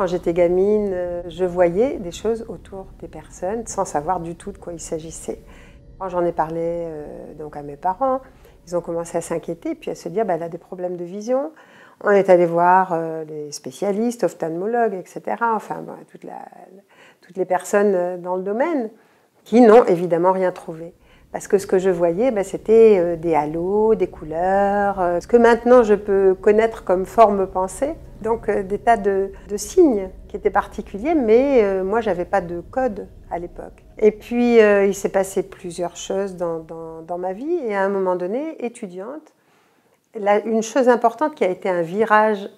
Quand j'étais gamine, je voyais des choses autour des personnes sans savoir du tout de quoi il s'agissait. Quand j'en ai parlé donc à mes parents, ils ont commencé à s'inquiéter puis à se dire elle a des problèmes de vision. On est allé voir les spécialistes, ophtalmologues, etc. Enfin, bon, toutes les personnes dans le domaine qui n'ont évidemment rien trouvé. Parce que ce que je voyais, c'était des halos, des couleurs, ce que maintenant je peux connaître comme forme pensée. Donc des tas de signes qui étaient particuliers, mais moi je n'avais pas de code à l'époque. Et puis il s'est passé plusieurs choses dans ma vie, et à un moment donné, étudiante, une chose importante qui a été un virage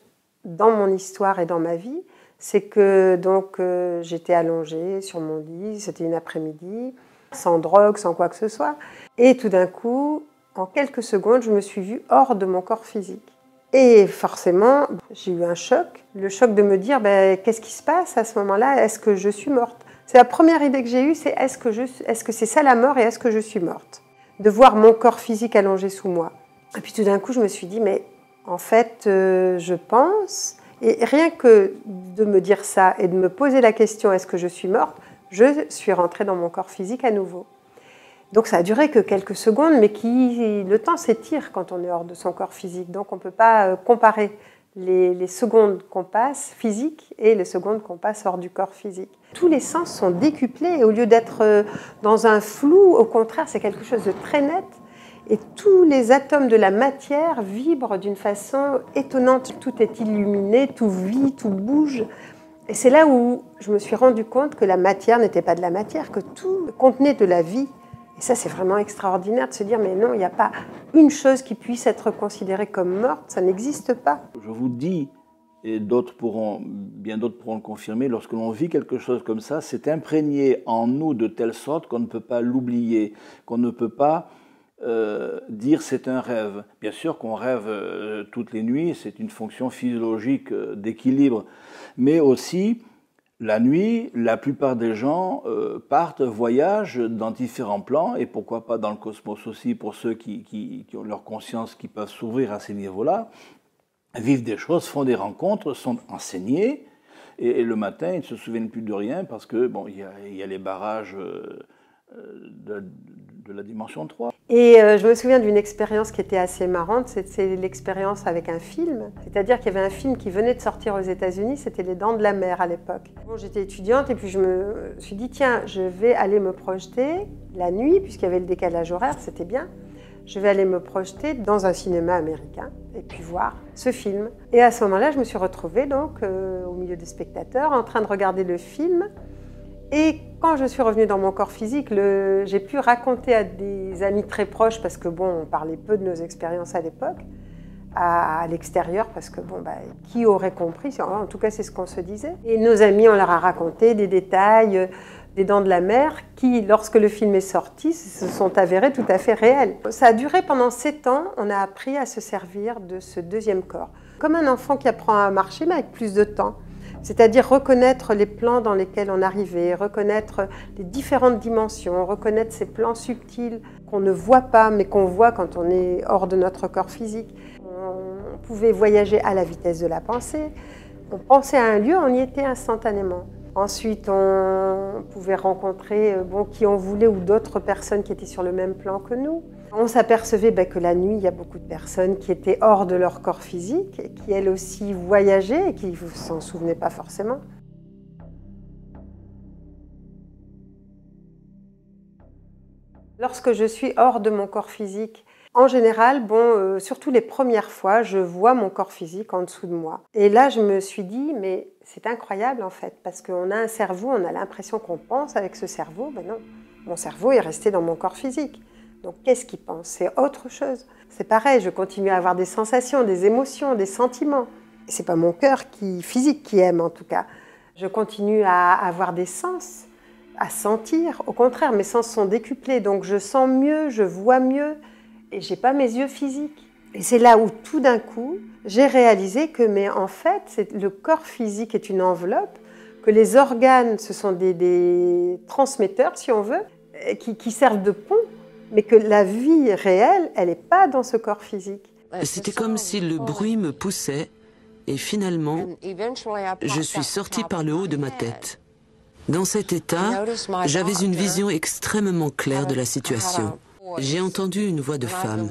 dans mon histoire et dans ma vie, c'est que donc j'étais allongée sur mon lit, c'était une après-midi, sans drogue, sans quoi que ce soit, et tout d'un coup, en quelques secondes, je me suis vue hors de mon corps physique. Et forcément, j'ai eu un choc, le choc de me dire qu'est-ce qui se passe à ce moment-là, est-ce que je suis morte? C'est la première idée que j'ai eue, c'est est-ce que c'est ça la mort et est-ce que je suis morte? De voir mon corps physique allongé sous moi. Et puis tout d'un coup, je me suis dit, mais en fait, je pense, et rien que de me dire ça et de me poser la question, est-ce que je suis morte? Je suis rentrée dans mon corps physique à nouveau. Donc ça a duré que quelques secondes, mais le temps s'étire quand on est hors de son corps physique. Donc on ne peut pas comparer les secondes qu'on passe physiques et les secondes qu'on passe hors du corps physique. Tous les sens sont décuplés, et au lieu d'être dans un flou, au contraire, c'est quelque chose de très net. Et tous les atomes de la matière vibrent d'une façon étonnante. Tout est illuminé, tout vit, tout bouge. Et c'est là où je me suis rendu compte que la matière n'était pas de la matière, que tout contenait de la vie. Et ça, c'est vraiment extraordinaire de se dire, mais non, il n'y a pas une chose qui puisse être considérée comme morte, ça n'existe pas. Je vous dis, et bien d'autres pourront le confirmer, lorsque l'on vit quelque chose comme ça, c'est imprégné en nous de telle sorte qu'on ne peut pas l'oublier, qu'on ne peut pas dire c'est un rêve. Bien sûr qu'on rêve toutes les nuits, c'est une fonction physiologique d'équilibre, mais aussi la nuit, la plupart des gens partent, voyagent dans différents plans, et pourquoi pas dans le cosmos aussi, pour ceux qui ont leur conscience, qui peuvent s'ouvrir à ces niveaux-là, vivent des choses, font des rencontres, sont enseignés, et le matin, ils ne se souviennent plus de rien parce que bon, il y a les barrages de la dimension 3. Et je me souviens d'une expérience qui était assez marrante, c'est l'expérience avec un film. C'est-à-dire qu'il y avait un film qui venait de sortir aux États-Unis, c'était Les Dents de la Mer à l'époque. Bon, j'étais étudiante et puis je me suis dit, tiens, je vais aller me projeter la nuit, puisqu'il y avait le décalage horaire, c'était bien. Je vais aller me projeter dans un cinéma américain et puis voir ce film. Et à ce moment-là, je me suis retrouvée donc, au milieu des spectateurs en train de regarder le film. Et quand je suis revenue dans mon corps physique, j'ai pu raconter à des amis très proches, parce que bon, on parlait peu de nos expériences à l'époque, à l'extérieur, parce que bon, qui aurait compris? En tout cas, c'est ce qu'on se disait. Et nos amis, on leur a raconté des détails des Dents de la Mer qui, lorsque le film est sorti, se sont avérés tout à fait réels. Ça a duré pendant 7 ans, on a appris à se servir de ce deuxième corps. Comme un enfant qui apprend à marcher, mais avec plus de temps. C'est-à-dire reconnaître les plans dans lesquels on arrivait, reconnaître les différentes dimensions, reconnaître ces plans subtils qu'on ne voit pas, mais qu'on voit quand on est hors de notre corps physique. On pouvait voyager à la vitesse de la pensée. On pensait à un lieu, on y était instantanément. Ensuite, on pouvait rencontrer qui on voulait ou d'autres personnes qui étaient sur le même plan que nous. On s'apercevait que la nuit, il y a beaucoup de personnes qui étaient hors de leur corps physique, et qui elles aussi voyageaient et qui ne s'en souvenaient pas forcément. Lorsque je suis hors de mon corps physique, en général, surtout les premières fois, je vois mon corps physique en dessous de moi. Et là, je me suis dit, mais c'est incroyable en fait, parce qu'on a un cerveau, on a l'impression qu'on pense avec ce cerveau. Ben non, mon cerveau est resté dans mon corps physique. Donc qu'est-ce qu'il pense? C'est autre chose. C'est pareil, je continue à avoir des sensations, des émotions, des sentiments. Et c'est pas mon cœur physique qui aime en tout cas. Je continue à avoir des sens, à sentir. Au contraire, mes sens sont décuplés, donc je sens mieux, je vois mieux. Et je n'ai pas mes yeux physiques. Et c'est là où tout d'un coup, j'ai réalisé que en fait, le corps physique est une enveloppe, que les organes, ce sont des transmetteurs, si on veut, qui servent de pont, mais que la vie réelle, elle n'est pas dans ce corps physique. C'était comme si le bruit me poussait et finalement, je suis sortie par le haut de ma tête. Dans cet état, j'avais une vision extrêmement claire de la situation. J'ai entendu une voix de femme.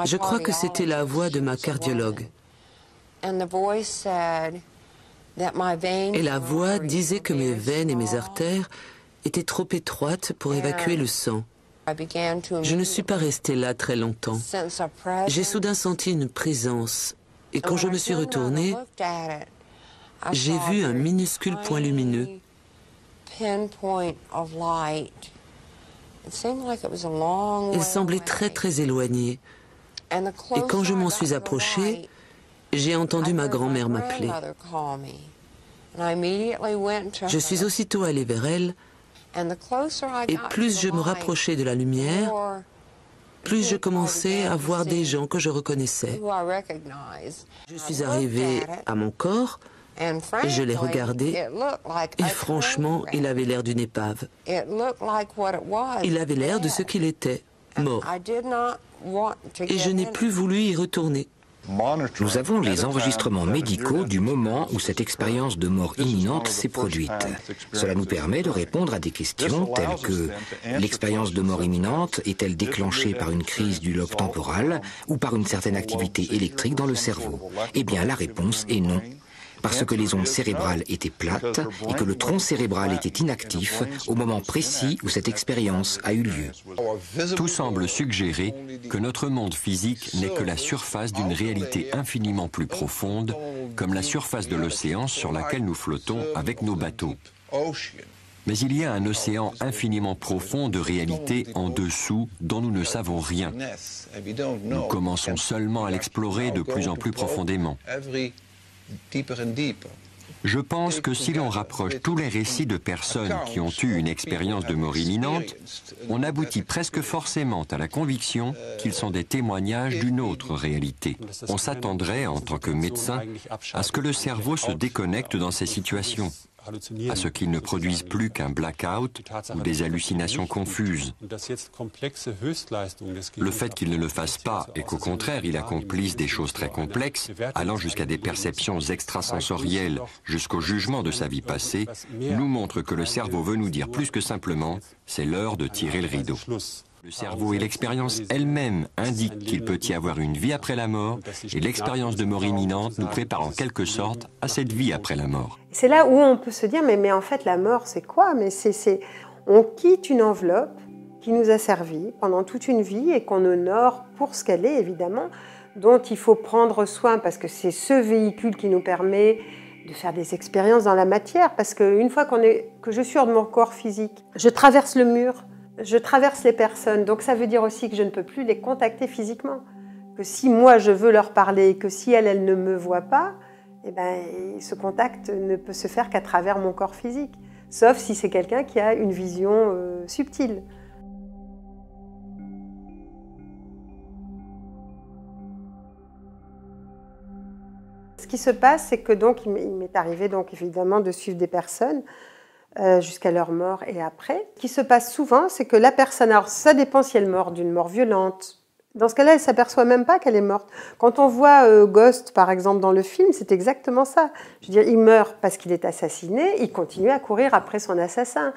Je crois que c'était la voix de ma cardiologue. Et la voix disait que mes veines et mes artères étaient trop étroites pour évacuer le sang. Je ne suis pas restée là très longtemps. J'ai soudain senti une présence. Et quand je me suis retournée, j'ai vu un minuscule point lumineux. Il semblait très très éloigné. Et quand je m'en suis approchée, j'ai entendu ma grand-mère m'appeler. Je suis aussitôt allée vers elle, et plus je me rapprochais de la lumière, plus je commençais à voir des gens que je reconnaissais. Je suis arrivée à mon corps, je l'ai regardé, et franchement, il avait l'air d'une épave. Il avait l'air de ce qu'il était, mort. Et je n'ai plus voulu y retourner. Nous avons les enregistrements médicaux du moment où cette expérience de mort imminente s'est produite. Cela nous permet de répondre à des questions telles que l'expérience de mort imminente est-elle déclenchée par une crise du lobe temporal ou par une certaine activité électrique dans le cerveau? Eh bien, la réponse est non. Parce que les ondes cérébrales étaient plates et que le tronc cérébral était inactif au moment précis où cette expérience a eu lieu. Tout semble suggérer que notre monde physique n'est que la surface d'une réalité infiniment plus profonde, comme la surface de l'océan sur laquelle nous flottons avec nos bateaux. Mais il y a un océan infiniment profond de réalité en dessous dont nous ne savons rien. Nous commençons seulement à l'explorer de plus en plus profondément. Je pense que si l'on rapproche tous les récits de personnes qui ont eu une expérience de mort imminente, on aboutit presque forcément à la conviction qu'ils sont des témoignages d'une autre réalité. On s'attendrait, en tant que médecin, à ce que le cerveau se déconnecte dans ces situations, à ce qu'il ne produise plus qu'un blackout ou des hallucinations confuses. Le fait qu'il ne le fasse pas et qu'au contraire il accomplisse des choses très complexes, allant jusqu'à des perceptions extrasensorielles, jusqu'au jugement de sa vie passée, nous montre que le cerveau veut nous dire plus que simplement « c'est l'heure de tirer le rideau ». Le cerveau et l'expérience elle-même indiquent qu'il peut y avoir une vie après la mort, et l'expérience de mort imminente nous prépare en quelque sorte à cette vie après la mort. C'est là où on peut se dire, mais en fait la mort c'est quoi? On quitte une enveloppe qui nous a servi pendant toute une vie et qu'on honore pour ce qu'elle est évidemment, dont il faut prendre soin parce que c'est ce véhicule qui nous permet de faire des expériences dans la matière, parce qu'une fois que je suis hors de mon corps physique, je traverse le mur, je traverse les personnes, donc ça veut dire aussi que je ne peux plus les contacter physiquement. Que si moi je veux leur parler, que si elle ne me voit pas, eh ben, ce contact ne peut se faire qu'à travers mon corps physique, sauf si c'est quelqu'un qui a une vision subtile. Ce qui se passe, c'est que donc il m'est arrivé donc évidemment de suivre des personnes jusqu'à leur mort et après. Ce qui se passe souvent, c'est que la personne, alors ça dépend si elle meurt d'une mort violente. Dans ce cas-là, elle ne s'aperçoit même pas qu'elle est morte. Quand on voit Ghost, par exemple, dans le film, c'est exactement ça. Je veux dire, il meurt parce qu'il est assassiné, il continue à courir après son assassin.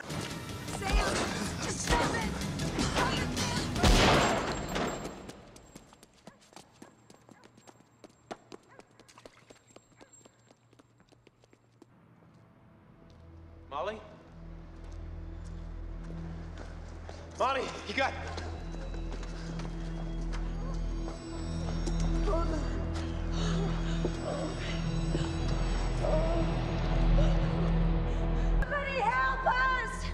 Molly? Molly, you got... Somebody help us!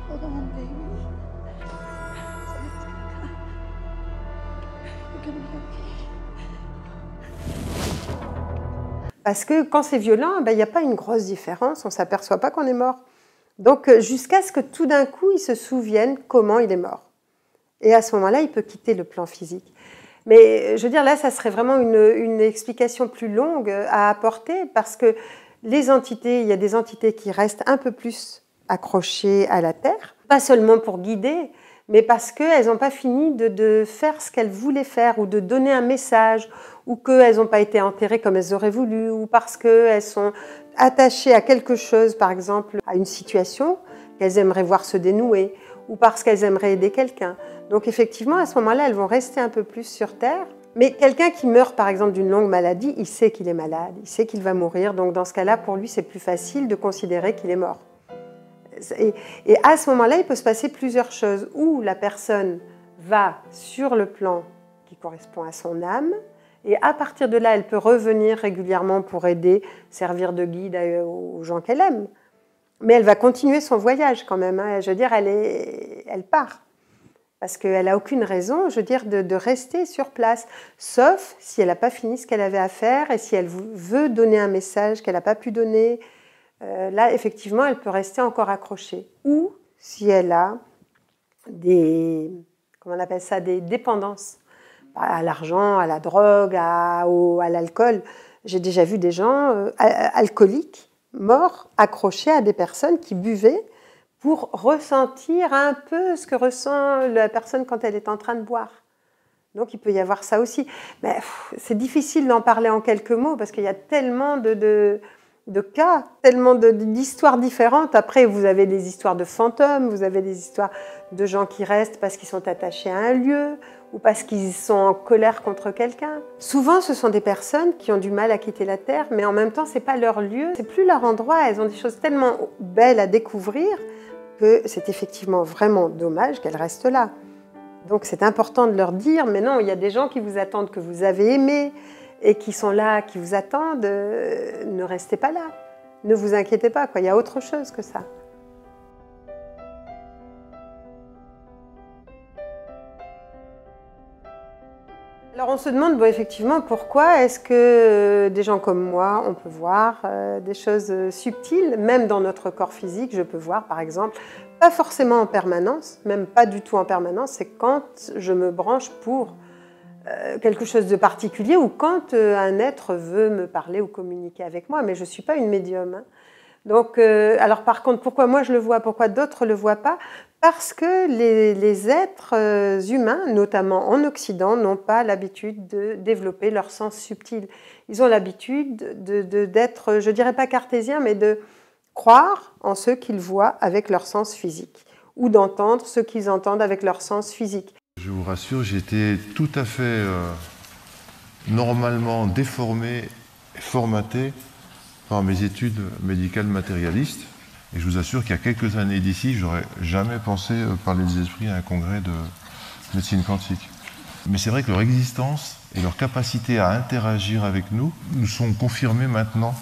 Hold on, baby. Somebody's gonna come. You're gonna be okay. Parce que quand c'est violent, ben, il n'y a pas une grosse différence, on ne s'aperçoit pas qu'on est mort. Donc jusqu'à ce que tout d'un coup, il se souvienne comment il est mort. Et à ce moment-là, il peut quitter le plan physique. Mais je veux dire, là, ça serait vraiment une explication plus longue à apporter parce que les entités, il y a des entités qui restent un peu plus accrochées à la Terre, pas seulement pour guider, mais parce qu'elles n'ont pas fini de faire ce qu'elles voulaient faire, ou de donner un message, ou qu'elles n'ont pas été enterrées comme elles auraient voulu, ou parce qu'elles sont attachées à quelque chose, par exemple à une situation qu'elles aimeraient voir se dénouer, ou parce qu'elles aimeraient aider quelqu'un. Donc effectivement, à ce moment-là, elles vont rester un peu plus sur Terre. Mais quelqu'un qui meurt, par exemple, d'une longue maladie, il sait qu'il est malade, il sait qu'il va mourir. Donc dans ce cas-là, pour lui, c'est plus facile de considérer qu'il est mort. Et à ce moment-là, il peut se passer plusieurs choses. Où la personne va sur le plan qui correspond à son âme, et à partir de là, elle peut revenir régulièrement pour aider, servir de guide aux gens qu'elle aime. Mais elle va continuer son voyage quand même, hein. Je veux dire, elle part. Parce qu'elle n'a aucune raison, je veux dire, de rester sur place. Sauf si elle n'a pas fini ce qu'elle avait à faire et si elle veut donner un message qu'elle n'a pas pu donner. Là, effectivement, elle peut rester encore accrochée. Ou si elle a des, comment on appelle ça, des dépendances à l'argent, à la drogue, à l'alcool. J'ai déjà vu des gens alcooliques, morts, accrochés à des personnes qui buvaient pour ressentir un peu ce que ressent la personne quand elle est en train de boire. Donc il peut y avoir ça aussi. Mais c'est difficile d'en parler en quelques mots parce qu'il y a tellement de cas, tellement d'histoires différentes. Après, vous avez des histoires de fantômes, vous avez des histoires de gens qui restent parce qu'ils sont attachés à un lieu ou parce qu'ils sont en colère contre quelqu'un. Souvent, ce sont des personnes qui ont du mal à quitter la Terre, mais en même temps, c'est pas leur lieu, c'est plus leur endroit. Elles ont des choses tellement belles à découvrir que c'est effectivement vraiment dommage qu'elles restent là. Donc c'est important de leur dire, mais non, il y a des gens qui vous attendent, que vous avez aimés, et qui sont là, qui vous attendent, ne restez pas là. Ne vous inquiétez pas, quoi. Il y a autre chose que ça. Alors on se demande, bon, effectivement, pourquoi est-ce que des gens comme moi, on peut voir des choses subtiles, même dans notre corps physique, je peux voir par exemple, pas forcément en permanence, même pas du tout en permanence, c'est quand je me branche pour quelque chose de particulier ou quand un être veut me parler ou communiquer avec moi, mais je ne suis pas une médium. Hein. Donc, alors par contre, pourquoi moi je le vois, pourquoi d'autres ne le voient pas? Parce que les êtres humains, notamment en Occident, n'ont pas l'habitude de développer leur sens subtil. Ils ont l'habitude d'être, je ne dirais pas cartésiens, mais de croire en ce qu'ils voient avec leur sens physique ou d'entendre ce qu'ils entendent avec leur sens physique. Je vous rassure, j'ai été tout à fait normalement déformé et formaté par mes études médicales matérialistes. Et je vous assure qu'il y a quelques années d'ici, je n'aurais jamais pensé parler des esprits à un congrès de médecine quantique. Mais c'est vrai que leur existence et leur capacité à interagir avec nous sont confirmées maintenant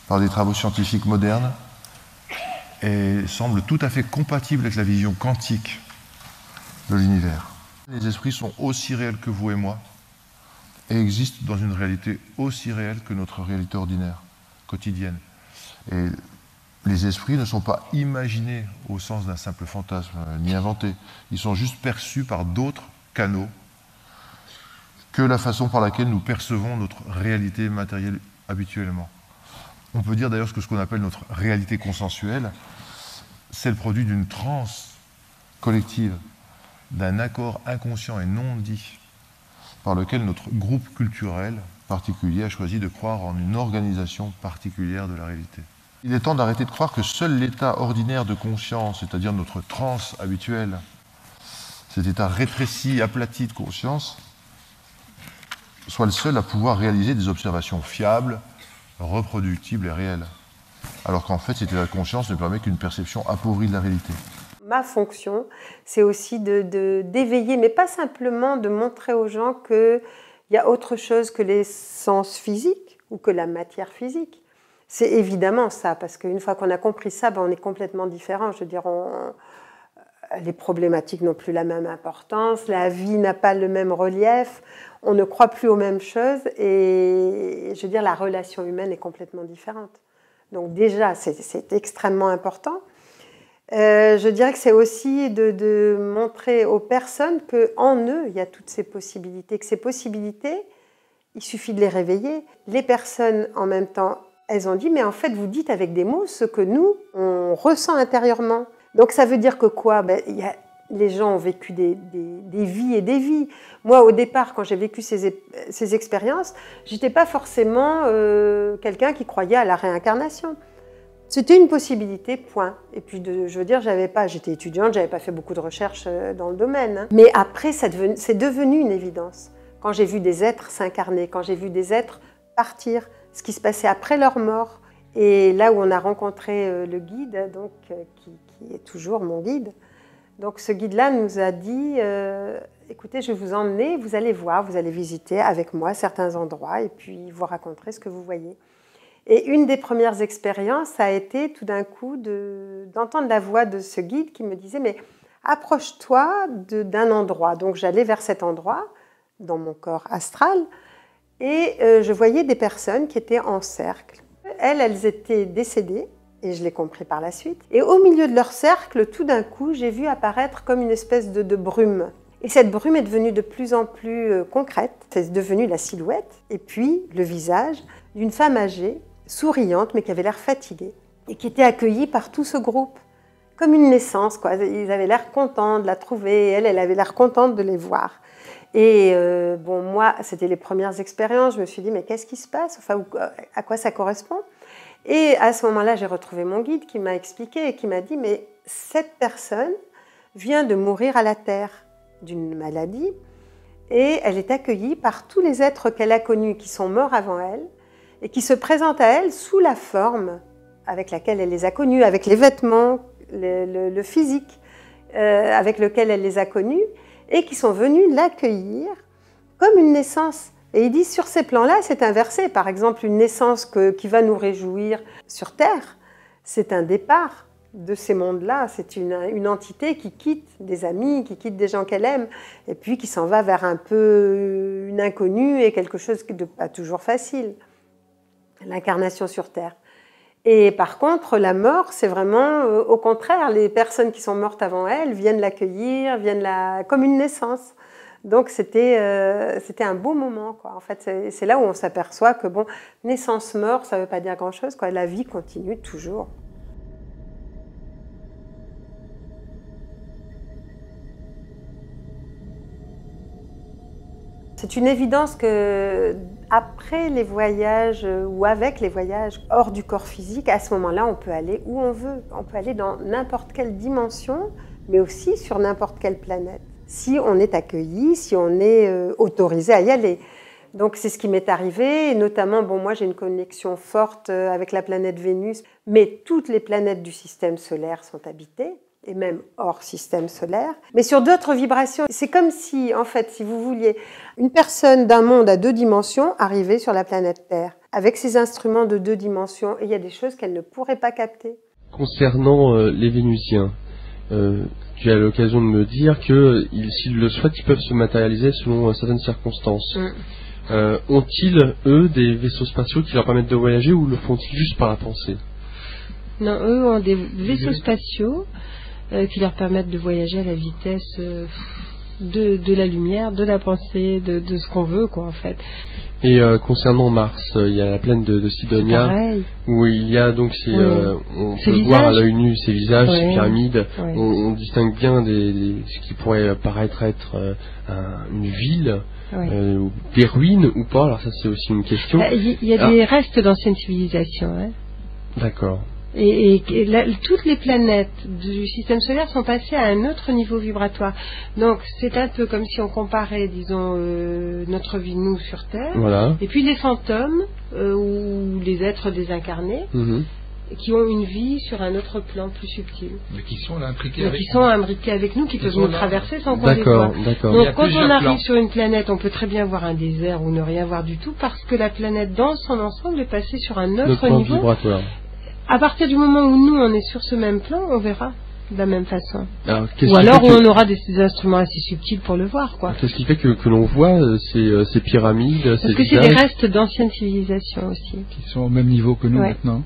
par des travaux scientifiques modernes et semblent tout à fait compatibles avec la vision quantique de l'univers. Les esprits sont aussi réels que vous et moi et existent dans une réalité aussi réelle que notre réalité ordinaire, quotidienne. Et les esprits ne sont pas imaginés au sens d'un simple fantasme, ni inventés. Ils sont juste perçus par d'autres canaux que la façon par laquelle nous percevons notre réalité matérielle habituellement. On peut dire d'ailleurs que ce qu'on appelle notre réalité consensuelle, c'est le produit d'une transe collective, d'un accord inconscient et non dit, par lequel notre groupe culturel particulier a choisi de croire en une organisation particulière de la réalité. Il est temps d'arrêter de croire que seul l'état ordinaire de conscience, c'est-à-dire notre transe habituelle, cet état rétréci, aplati de conscience, soit le seul à pouvoir réaliser des observations fiables, reproductibles et réelles. Alors qu'en fait, cet état de conscience ne permet qu'une perception appauvrie de la réalité. Ma fonction, c'est aussi d'éveiller, mais pas simplement de montrer aux gens qu'il y a autre chose que les sens physiques ou que la matière physique. C'est évidemment ça, parce qu'une fois qu'on a compris ça, on est complètement différent. Je veux dire, les problématiques n'ont plus la même importance, la vie n'a pas le même relief, on ne croit plus aux mêmes choses et je veux dire, la relation humaine est complètement différente. Donc déjà, c'est extrêmement important. Je dirais que c'est aussi de montrer aux personnes qu'en eux, il y a toutes ces possibilités, que ces possibilités, il suffit de les réveiller. Les personnes, en même temps, elles ont dit, mais en fait, vous dites avec des mots ce que nous, on ressent intérieurement. Donc ça veut dire que quoi? Il y a les gens ont vécu des vies et des vies. Moi, au départ, quand j'ai vécu ces expériences, j'étais pas forcément quelqu'un qui croyait à la réincarnation. C'était une possibilité, point. Et puis, je veux dire, j'étais étudiante, j'avais pas fait beaucoup de recherches dans le domaine. Hein. Mais après, c'est devenu une évidence. Quand j'ai vu des êtres s'incarner, quand j'ai vu des êtres partir, ce qui se passait après leur mort. Et là où on a rencontré le guide, donc, qui est toujours mon guide, donc ce guide-là nous a dit écoutez, je vais vous emmener, vous allez voir, vous allez visiter avec moi certains endroits et puis vous raconterez ce que vous voyez. Et une des premières expériences a été tout d'un coup d'entendre la voix de ce guide qui me disait mais approche-toi d'un endroit. Donc j'allais vers cet endroit dans mon corps astral et je voyais des personnes qui étaient en cercle. Elles étaient décédées. Et je l'ai compris par la suite. Et au milieu de leur cercle, tout d'un coup, j'ai vu apparaître comme une espèce de brume. Et cette brume est devenue de plus en plus concrète. C'est devenu la silhouette et puis le visage d'une femme âgée, souriante, mais qui avait l'air fatiguée. Et qui était accueillie par tout ce groupe. Comme une naissance, quoi. Ils avaient l'air contents de la trouver. Et elle avait l'air contente de les voir. Et bon, moi, c'était les premières expériences. Je me suis dit, mais qu'est-ce qui se passe? Enfin, à quoi ça correspond? Et à ce moment-là, j'ai retrouvé mon guide qui m'a expliqué et qui m'a dit « Mais cette personne vient de mourir à la Terre d'une maladie et elle est accueillie par tous les êtres qu'elle a connus qui sont morts avant elle et qui se présentent à elle sous la forme avec laquelle elle les a connus, avec les vêtements, le physique avec lequel elle les a connus et qui sont venus l'accueillir comme une naissance. » Et il dit, sur ces plans-là, c'est inversé. Par exemple, une naissance qui va nous réjouir sur Terre, c'est un départ de ces mondes-là. C'est une entité qui quitte des amis, qui quitte des gens qu'elle aime, et puis qui s'en va vers un peu une inconnue et quelque chose de pas toujours facile. L'incarnation sur Terre. Et par contre, la mort, c'est vraiment au contraire. Les personnes qui sont mortes avant elle viennent l'accueillir, comme une naissance. Donc c'était un beau moment, quoi. En fait, c'est là où on s'aperçoit que bon, naissance-mort, ça ne veut pas dire grand-chose, quoi. La vie continue toujours. C'est une évidence que après les voyages ou avec les voyages hors du corps physique, à ce moment-là, on peut aller où on veut. On peut aller dans n'importe quelle dimension, mais aussi sur n'importe quelle planète. Si on est accueilli, si on est autorisé à y aller. Donc c'est ce qui m'est arrivé, et notamment, bon, moi j'ai une connexion forte avec la planète Vénus, mais toutes les planètes du système solaire sont habitées, et même hors système solaire. Mais sur d'autres vibrations, c'est comme si, en fait, si vous vouliez, une personne d'un monde à 2 dimensions arrivait sur la planète Terre, avec ses instruments de 2 dimensions, et il y a des choses qu'elle ne pourrait pas capter. Concernant les Vénusiens, tu as l'occasion de me dire que s'ils le souhaitent, ils peuvent se matérialiser selon certaines circonstances. Ont-ils, eux, des vaisseaux spatiaux qui leur permettent de voyager ou le font-ils juste par la pensée? Non, eux ont des vaisseaux spatiaux qui leur permettent de voyager à la vitesse de la lumière, de la pensée, de ce qu'on veut, quoi, en fait. Et concernant Mars, il y a la plaine de Sidonia, où il y a donc on peut voir à l'œil nu ces visages, ces pyramides. On distingue bien ce qui pourrait paraître être une ville, des ruines ou pas. Alors ça, c'est aussi une question. Il y a des restes d'anciennes civilisations. Hein. D'accord. Et là, toutes les planètes du système solaire sont passées à un autre niveau vibratoire. Donc c'est un peu comme si on comparait, disons, notre vie, nous, sur Terre, et puis les fantômes, ou les êtres désincarnés, qui ont une vie sur un autre plan plus subtil. Mais qui sont là imbriqués avec nous, qui peuvent nous traverser sans qu'on les voit. Donc quand on arrive sur une planète, on peut très bien voir un désert ou ne rien voir du tout, parce que la planète dans son ensemble est passée sur un autre niveau. Vibratoire. À partir du moment où nous, on est sur ce même plan, on verra de la même façon. Alors, ou alors on aura des instruments assez subtils pour le voir, quoi. Qu'est-ce qui fait que l'on voit ces pyramides, parce que c'est des restes d'anciennes civilisations aussi. Qui sont au même niveau que nous maintenant.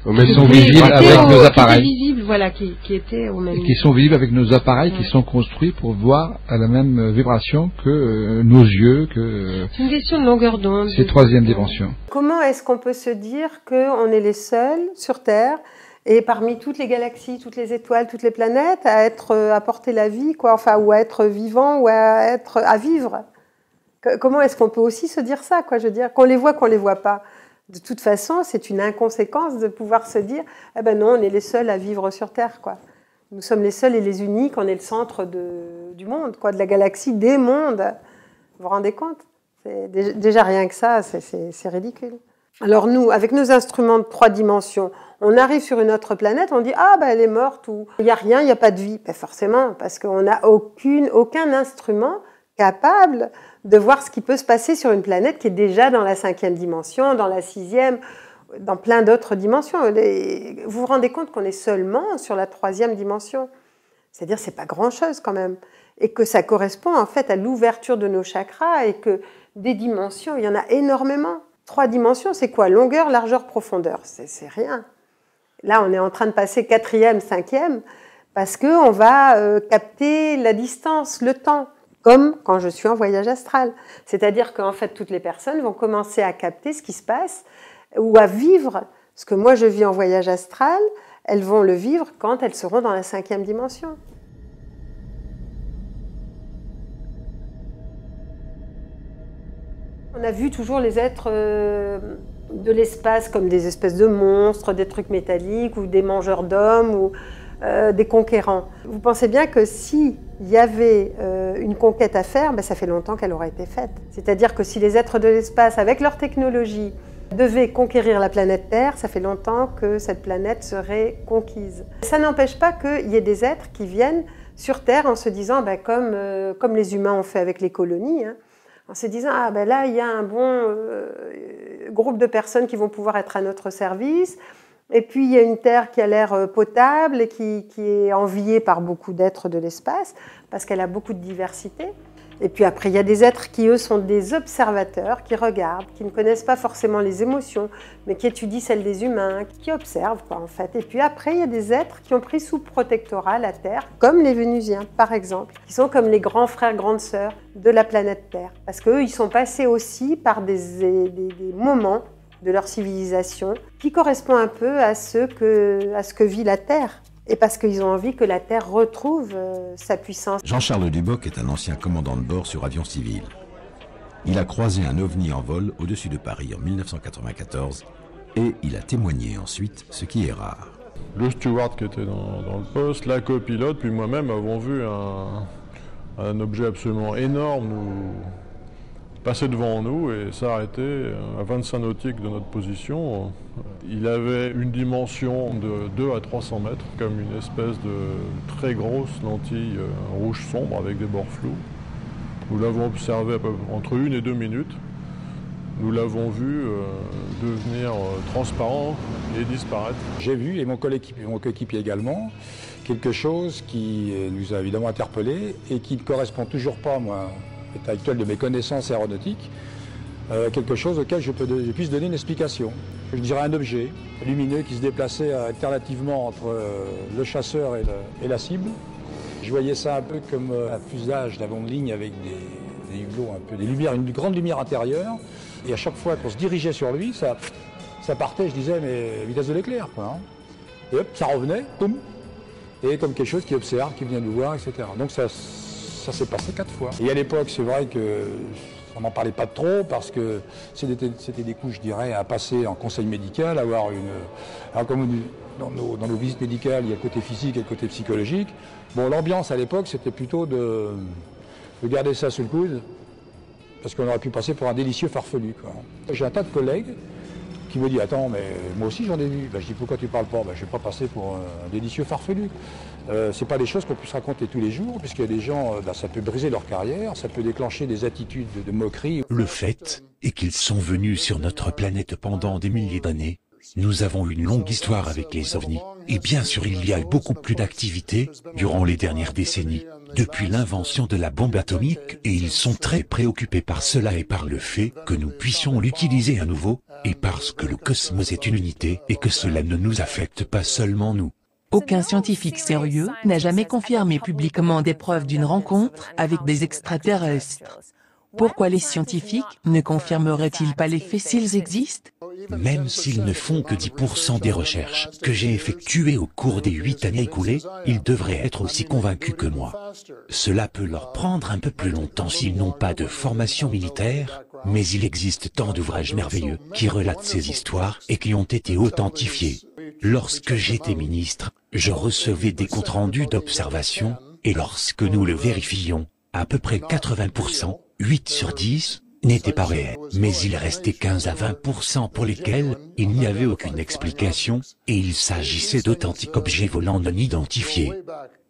Qui sont visibles avec nos appareils. Visibles, voilà, qui étaient au même niveau. Qui sont visibles avec nos appareils, qui sont construits pour voir à la même vibration que nos yeux, c'est une question de longueur d'onde. C'est 3e dimension. Comment est-ce qu'on peut se dire qu'on est les seuls sur Terre et parmi toutes les galaxies, toutes les étoiles, toutes les planètes, à porter la vie, quoi, enfin, ou à être vivant, ou à vivre. Comment est-ce qu'on peut aussi se dire ça, quoi, je veux dire, qu'on les voit pas. De toute façon, c'est une inconséquence de pouvoir se dire, eh ben non, on est les seuls à vivre sur Terre, quoi. Nous sommes les seuls et les uniques, on est le centre du monde, quoi, de la galaxie, des mondes. Vous vous rendez compte? Déjà rien que ça, c'est ridicule. Alors nous, avec nos instruments de 3 dimensions, on arrive sur une autre planète, on dit « Ah, ben elle est morte » ou « Il n'y a rien, il n'y a pas de vie ». Ben forcément, parce qu'on n'a aucun instrument capable de voir ce qui peut se passer sur une planète qui est déjà dans la 5e dimension, dans la 6e, dans plein d'autres dimensions. Vous vous rendez compte qu'on est seulement sur la 3e dimension. C'est-à-dire c'est pas grand-chose quand même. Et que ça correspond en fait à l'ouverture de nos chakras et que des dimensions, il y en a énormément. 3 dimensions, c'est quoi? Longueur, largeur, profondeur. C'est rien. Là, on est en train de passer 4e, 5e, parce qu'on va capter la distance, le temps, comme quand je suis en voyage astral. C'est-à-dire qu'en fait, toutes les personnes vont commencer à capter ce qui se passe ou à vivre ce que moi je vis en voyage astral, elles vont le vivre quand elles seront dans la 5e dimension. On a vu toujours les êtres de l'espace comme des espèces de monstres, des trucs métalliques ou des mangeurs d'hommes ou des conquérants. Vous pensez bien que s'il y avait une conquête à faire, ben ça fait longtemps qu'elle aurait été faite. C'est-à-dire que si les êtres de l'espace, avec leur technologie, devaient conquérir la planète Terre, ça fait longtemps que cette planète serait conquise. Ça n'empêche pas qu'il y ait des êtres qui viennent sur Terre en se disant, ben comme les humains ont fait avec les colonies, hein, en se disant, ah ben là, il y a un bon groupe de personnes qui vont pouvoir être à notre service, et puis il y a une Terre qui a l'air potable et qui est enviée par beaucoup d'êtres de l'espace, parce qu'elle a beaucoup de diversité. Et puis après, il y a des êtres qui, eux, sont des observateurs, qui regardent, qui ne connaissent pas forcément les émotions, mais qui étudient celles des humains, qui observent, quoi, en fait. Et puis après, il y a des êtres qui ont pris sous protectorat la Terre, comme les Vénusiens, par exemple, qui sont comme les grands frères, grandes sœurs de la planète Terre. Parce qu'eux, ils sont passés aussi par des moments de leur civilisation qui correspondent un peu à ce que vit la Terre. Et parce qu'ils ont envie que la Terre retrouve sa puissance. Jean-Charles Duboc est un ancien commandant de bord sur avion civil. Il a croisé un ovni en vol au-dessus de Paris en 1994 et il a témoigné ensuite, ce qui est rare. Le steward qui était dans le poste, la copilote, puis moi-même avons vu un objet absolument énorme passer devant nous et s'arrêter à 25 nautiques de notre position. Il avait une dimension de 2 à 300 mètres, comme une espèce de très grosse lentille rouge sombre avec des bords flous. Nous l'avons observé à peu près entre 1 et 2 minutes. Nous l'avons vu devenir transparent et disparaître. J'ai vu, et mon coéquipier également, quelque chose qui nous a évidemment interpellés et qui ne correspond toujours pas, moi, à l'état actuel de mes connaissances aéronautiques, quelque chose auquel je puisse donner une explication. Je dirais un objet lumineux qui se déplaçait alternativement entre le chasseur et la cible. Je voyais ça un peu comme un fuselage d'avion de ligne avec des hublots, un peu des lumières, une grande lumière intérieure. Et à chaque fois qu'on se dirigeait sur lui, ça partait, je disais, mais vitesse de l'éclair, quoi. Hein. Et hop, ça revenait, boum, et comme quelque chose qui observe, qui vient nous voir, etc. Donc ça s'est passé 4 fois. Et à l'époque, c'est vrai que on n'en parlait pas trop parce que c'était des coups, je dirais, à passer en conseil médical, avoir une... Alors comme dans nos visites médicales, il y a le côté physique et le côté psychologique. Bon, l'ambiance à l'époque, c'était plutôt de garder ça sous le coude parce qu'on aurait pu passer pour un délicieux farfelu, quoi. J'ai un tas de collègues qui me disent « Attends, mais moi aussi j'en ai vu. » Je dis « Pourquoi tu parles pas ?» Je ne vais pas passer pour un délicieux farfelu. Ce n'est pas des choses qu'on puisse raconter tous les jours, puisqu'il y a des gens, ça peut briser leur carrière, ça peut déclencher des attitudes de moquerie. Le fait est qu'ils sont venus sur notre planète pendant des milliers d'années. Nous avons une longue histoire avec les ovnis. Et bien sûr, il y a eu beaucoup plus d'activités durant les dernières décennies, depuis l'invention de la bombe atomique, et ils sont très préoccupés par cela et par le fait que nous puissions l'utiliser à nouveau, et parce que le cosmos est une unité et que cela ne nous affecte pas seulement nous. Aucun scientifique sérieux n'a jamais confirmé publiquement des preuves d'une rencontre avec des extraterrestres. Pourquoi les scientifiques ne confirmeraient-ils pas les faits s'ils existent? Même s'ils ne font que 10% des recherches que j'ai effectuées au cours des 8 années écoulées, ils devraient être aussi convaincus que moi. Cela peut leur prendre un peu plus longtemps s'ils n'ont pas de formation militaire, mais il existe tant d'ouvrages merveilleux qui relatent ces histoires et qui ont été authentifiés. Lorsque j'étais ministre, je recevais des comptes rendus d'observation, et lorsque nous le vérifions, à peu près 80%, 8 sur 10, n'étaient pas réels. Mais il restait 15 à 20% pour lesquels il n'y avait aucune explication, et il s'agissait d'authentiques objets volants non identifiés.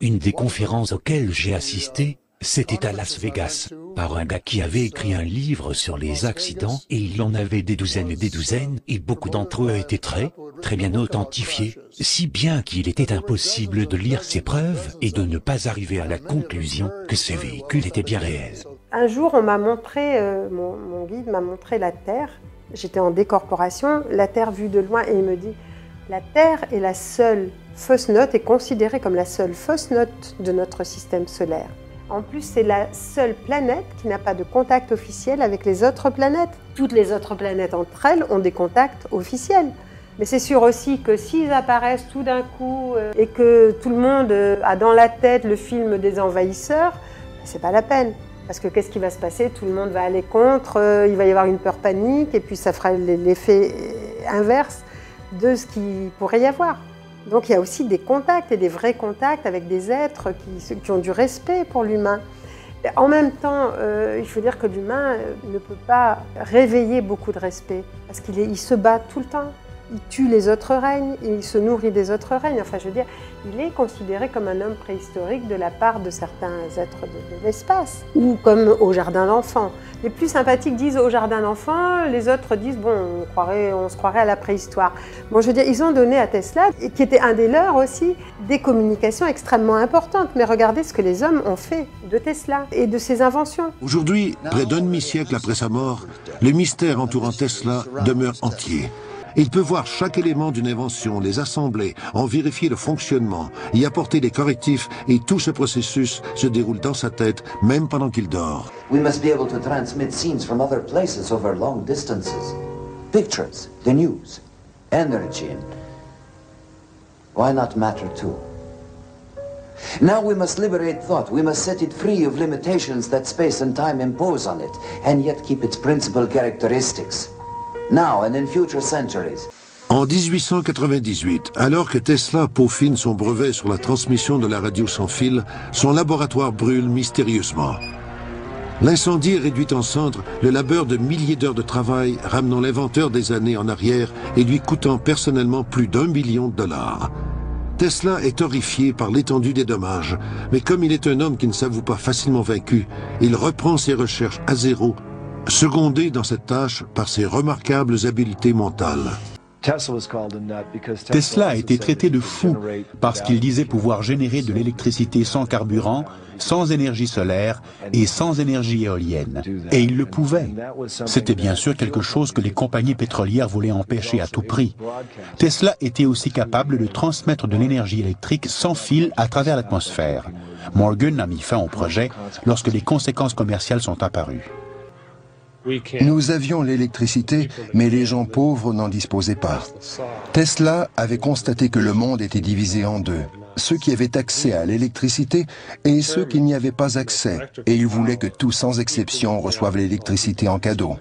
Une des conférences auxquelles j'ai assisté, c'était à Las Vegas, par un gars qui avait écrit un livre sur les accidents, et il y en avait des douzaines, et beaucoup d'entre eux étaient très bien authentifiés, si bien qu'il était impossible de lire ces preuves et de ne pas arriver à la conclusion que ces véhicules étaient bien réels. Un jour, on m'a montré, mon guide m'a montré la Terre. J'étais en décorporation, la Terre vue de loin, et il me dit « La Terre est la seule fausse note, est considérée comme la seule fausse note de notre système solaire. En plus, c'est la seule planète qui n'a pas de contact officiel avec les autres planètes. Toutes les autres planètes entre elles ont des contacts officiels. Mais c'est sûr aussi que s'ils apparaissent tout d'un coup et que tout le monde a dans la tête le film des envahisseurs, c'est pas la peine. Parce que qu'est-ce qui va se passer? Tout le monde va aller contre, il va y avoir une peur panique et puis ça fera l'effet inverse de ce qu'il pourrait y avoir. Donc il y a aussi des contacts et des vrais contacts avec des êtres qui ont du respect pour l'humain. En même temps, il faut dire que l'humain ne peut pas réveiller beaucoup de respect parce qu'il se bat tout le temps. Il tue les autres règnes, il se nourrit des autres règnes. Enfin, je veux dire, il est considéré comme un homme préhistorique de la part de certains êtres de l'espace, ou comme au jardin d'enfants. Les plus sympathiques disent au jardin d'enfants, les autres disent, bon, on se croirait à la préhistoire. Bon, je veux dire, ils ont donné à Tesla, qui était un des leurs aussi, des communications extrêmement importantes. Mais regardez ce que les hommes ont fait de Tesla et de ses inventions. Aujourd'hui, près d'un demi-siècle après sa mort, le mystère entourant Tesla demeure entier. Il peut voir chaque élément d'une invention, les assembler, en vérifier le fonctionnement, y apporter des correctifs, et tout ce processus se déroule dans sa tête, même pendant qu'il dort. We must be able to transmit scenes from other places over long distances. Pictures, the news, energy, and why not matter too? Now we must liberate thought, we must set it free of limitations that space and time impose on it, and yet keep its principal characteristics. Now and in future centuries. En 1898, alors que Tesla peaufine son brevet sur la transmission de la radio sans fil, son laboratoire brûle mystérieusement. L'incendie réduit en cendres le labeur de milliers d'heures de travail, ramenant l'inventeur des années en arrière et lui coûtant personnellement plus d'1 million de dollars. Tesla est horrifié par l'étendue des dommages, mais comme il est un homme qui ne s'avoue pas facilement vaincu, il reprend ses recherches à zéro, secondé dans cette tâche par ses remarquables habiletés mentales. Tesla a été traité de fou parce qu'il disait pouvoir générer de l'électricité sans carburant, sans énergie solaire et sans énergie éolienne. Et il le pouvait. C'était bien sûr quelque chose que les compagnies pétrolières voulaient empêcher à tout prix. Tesla était aussi capable de transmettre de l'énergie électrique sans fil à travers l'atmosphère. Morgan a mis fin au projet lorsque les conséquences commerciales sont apparues. Nous avions l'électricité, mais les gens pauvres n'en disposaient pas. Tesla avait constaté que le monde était divisé en deux, ceux qui avaient accès à l'électricité et ceux qui n'y avaient pas accès, et il voulait que tous sans exception reçoivent l'électricité en cadeau.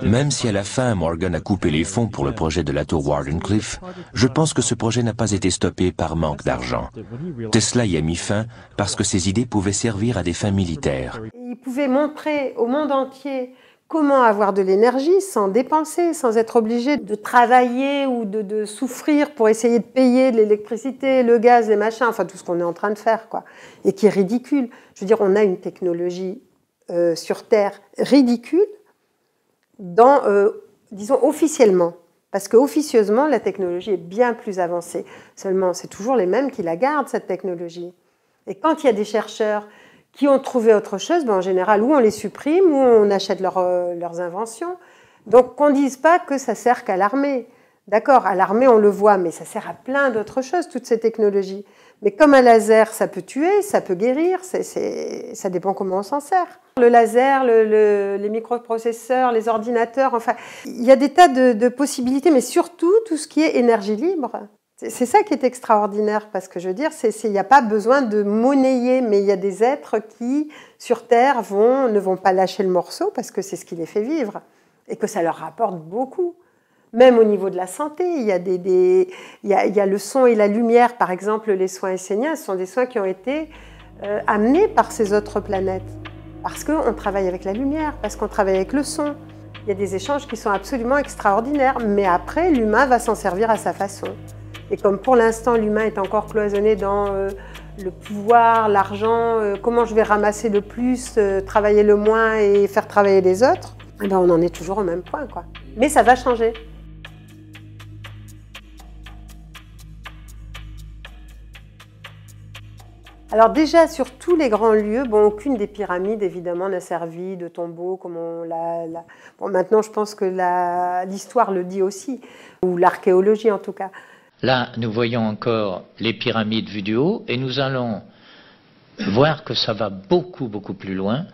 Même si à la fin Morgan a coupé les fonds pour le projet de la tour Wardenclyffe, je pense que ce projet n'a pas été stoppé par manque d'argent. Tesla y a mis fin parce que ses idées pouvaient servir à des fins militaires. Il pouvait montrer au monde entier comment avoir de l'énergie sans dépenser, sans être obligé de travailler ou de souffrir pour essayer de payer l'électricité, le gaz, les machins, enfin tout ce qu'on est en train de faire, quoi, et qui est ridicule. Je veux dire, on a une technologie sur Terre ridicule, disons officiellement, parce qu'officieusement, la technologie est bien plus avancée. Seulement, c'est toujours les mêmes qui la gardent, cette technologie. Et quand il y a des chercheurs qui ont trouvé autre chose, ben en général, ou on les supprime, ou on achète leurs inventions. Donc, qu'on ne dise pas que ça sert qu'à l'armée. D'accord, à l'armée, on le voit, mais ça sert à plein d'autres choses, toutes ces technologies. Mais comme un laser, ça peut tuer, ça peut guérir, ça dépend comment on s'en sert. Le laser, les microprocesseurs, les ordinateurs, enfin, il y a des tas de possibilités, mais surtout tout ce qui est énergie libre. C'est ça qui est extraordinaire, parce que je veux dire, il n'y a pas besoin de monnayer, mais il y a des êtres qui, sur Terre, ne vont pas lâcher le morceau, parce que c'est ce qui les fait vivre, et que ça leur rapporte beaucoup. Même au niveau de la santé, il y a le son et la lumière, par exemple, les soins esséniens, ce sont des soins qui ont été amenés par ces autres planètes. Parce qu'on travaille avec la lumière, parce qu'on travaille avec le son. Il y a des échanges qui sont absolument extraordinaires, mais après, l'humain va s'en servir à sa façon. Et comme pour l'instant, l'humain est encore cloisonné dans le pouvoir, l'argent, comment je vais ramasser le plus, travailler le moins et faire travailler les autres, eh ben on en est toujours au même point, quoi. Mais ça va changer. Alors déjà, sur tous les grands lieux, bon, aucune des pyramides, évidemment, n'a servi de tombeau, comme on l'a... Bon, maintenant, je pense que l'histoire le dit aussi, ou l'archéologie en tout cas. Là, nous voyons encore les pyramides vues du haut, et nous allons voir que ça va beaucoup, beaucoup plus loin,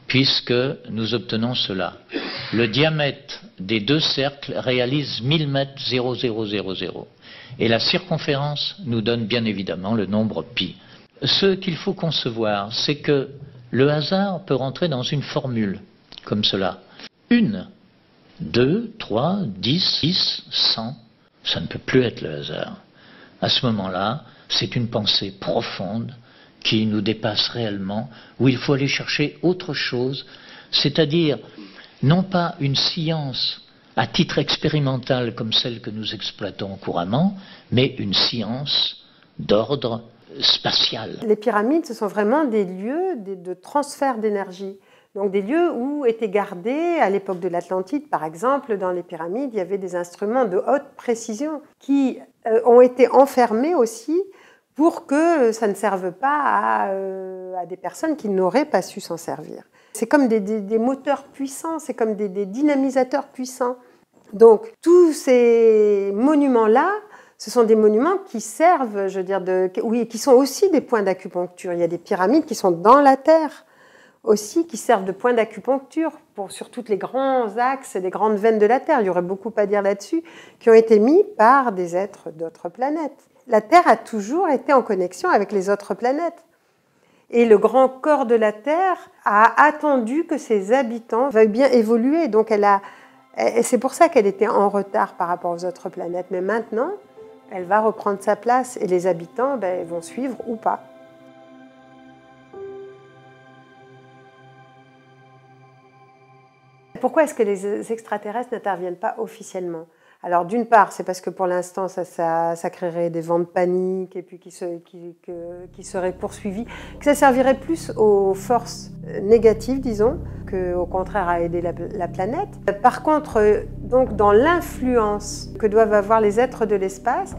puisque nous obtenons cela. Le diamètre des deux cercles réalise 1000 mètres 0,000. Et la circonférence nous donne bien évidemment le nombre pi. Ce qu'il faut concevoir, c'est que le hasard peut rentrer dans une formule, comme cela. 1, 2, 3, 10, 6, 100, ça ne peut plus être le hasard. À ce moment-là, c'est une pensée profonde qui nous dépasse réellement, où il faut aller chercher autre chose, c'est-à-dire non pas une science à titre expérimental comme celle que nous exploitons couramment, mais une science d'ordre spatial. Les pyramides, ce sont vraiment des lieux de transfert d'énergie. Donc des lieux où étaient gardés, à l'époque de l'Atlantide par exemple, dans les pyramides, il y avait des instruments de haute précision qui ont été enfermés aussi pour que ça ne serve pas à des personnes qui n'auraient pas su s'en servir. C'est comme des moteurs puissants, c'est comme des dynamisateurs puissants. Donc tous ces monuments-là, ce sont des monuments qui servent, je veux dire, qui sont aussi des points d'acupuncture. Il y a des pyramides qui sont dans la terre aussi, qui servent de points d'acupuncture sur tous les grands axes et les grandes veines de la Terre. Il y aurait beaucoup à dire là-dessus, qui ont été mis par des êtres d'autres planètes. La Terre a toujours été en connexion avec les autres planètes. Et le grand corps de la Terre a attendu que ses habitants veuillent bien évoluer. Donc c'est pour ça qu'elle était en retard par rapport aux autres planètes. Mais maintenant, elle va reprendre sa place et les habitants vont suivre ou pas. Pourquoi est-ce que les extraterrestres n'interviennent pas officiellement ? Alors d'une part, c'est parce que pour l'instant, ça créerait des vents de panique et puis qui seraient poursuivis, que ça servirait plus aux forces négatives, disons, qu'au contraire à aider la planète. Par contre, donc dans l'influence que doivent avoir les êtres de l'espace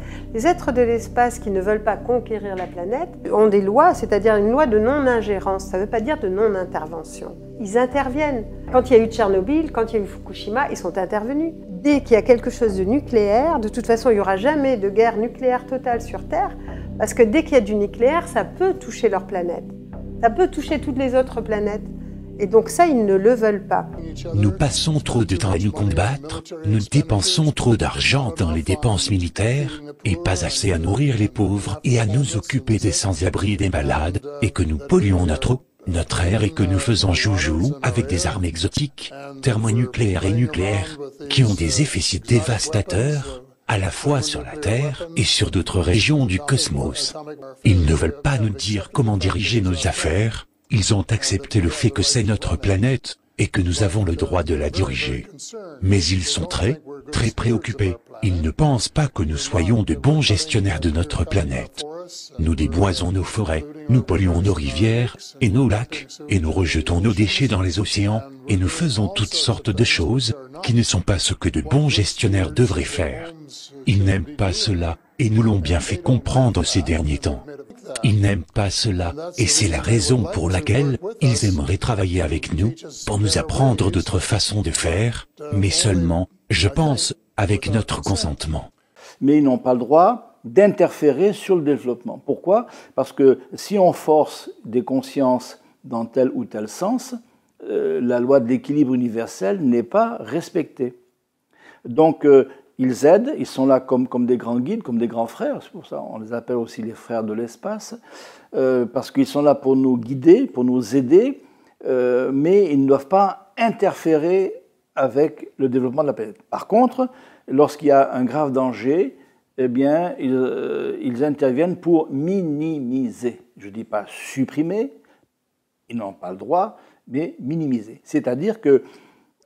qui ne veulent pas conquérir la planète ont des lois, c'est-à-dire une loi de non-ingérence, ça ne veut pas dire de non-intervention. Ils interviennent. Quand il y a eu Tchernobyl, quand il y a eu Fukushima, ils sont intervenus. Dès qu'il y a quelque chose de nucléaire, de toute façon, il n'y aura jamais de guerre nucléaire totale sur Terre, parce que dès qu'il y a du nucléaire, ça peut toucher leur planète. Ça peut toucher toutes les autres planètes. Et donc ça, ils ne le veulent pas. Nous passons trop de temps à nous combattre, nous dépensons trop d'argent dans les dépenses militaires, et pas assez à nourrir les pauvres et à nous occuper des sans-abri et des malades, et que nous polluons notre air et que nous faisons joujou avec des armes exotiques, thermonucléaires et nucléaires, qui ont des effets si dévastateurs, à la fois sur la Terre et sur d'autres régions du cosmos. Ils ne veulent pas nous dire comment diriger nos affaires, ils ont accepté le fait que c'est notre planète et que nous avons le droit de la diriger. Mais ils sont très préoccupés. Ils ne pensent pas que nous soyons de bons gestionnaires de notre planète. Nous déboisons nos forêts, nous polluons nos rivières et nos lacs, et nous rejetons nos déchets dans les océans, et nous faisons toutes sortes de choses qui ne sont pas ce que de bons gestionnaires devraient faire. Ils n'aiment pas cela, et nous l'ont bien fait comprendre ces derniers temps. Ils n'aiment pas cela, et c'est la raison pour laquelle ils aimeraient travailler avec nous, pour nous apprendre d'autres façons de faire, mais seulement, je pense, avec notre consentement. Mais ils n'ont pas le droit d'interférer sur le développement. Pourquoi ? Parce que si on force des consciences dans tel ou tel sens, la loi de l'équilibre universel n'est pas respectée. Donc, ils aident, ils sont là comme des grands guides, comme des grands frères, c'est pour ça qu'on les appelle aussi les frères de l'espace, parce qu'ils sont là pour nous guider, pour nous aider, mais ils ne doivent pas interférer avec le développement de la planète. Par contre, lorsqu'il y a un grave danger, eh bien, ils interviennent pour minimiser. Je ne dis pas supprimer, ils n'ont pas le droit, mais minimiser. C'est-à-dire que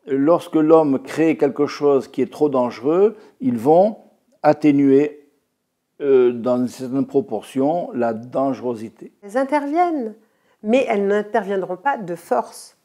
lorsque l'homme crée quelque chose qui est trop dangereux, ils vont atténuer dans une certaine proportion la dangerosité. Elles interviennent, mais elles n'interviendront pas de force.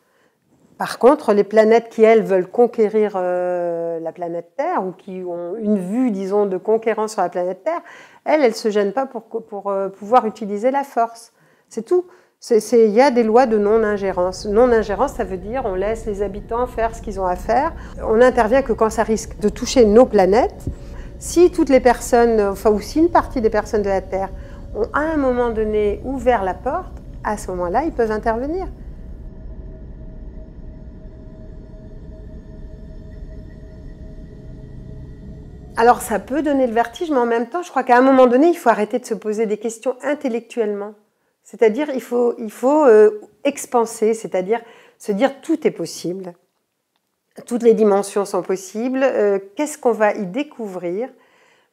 Par contre, les planètes qui, elles, veulent conquérir la planète Terre, ou qui ont une vue, disons, de conquérant sur la planète Terre, elles ne se gênent pas pour pouvoir utiliser la force. C'est tout. Il y a des lois de non-ingérence. Non-ingérence, ça veut dire on laisse les habitants faire ce qu'ils ont à faire. On n'intervient que quand ça risque de toucher nos planètes. Si toutes les personnes, enfin, ou si une partie des personnes de la Terre ont à un moment donné ouvert la porte, à ce moment-là, ils peuvent intervenir. Alors ça peut donner le vertige, mais en même temps, je crois qu'à un moment donné, il faut arrêter de se poser des questions intellectuellement. C'est-à-dire, il faut expanser, c'est-à-dire se dire tout est possible, toutes les dimensions sont possibles, qu'est-ce qu'on va y découvrir?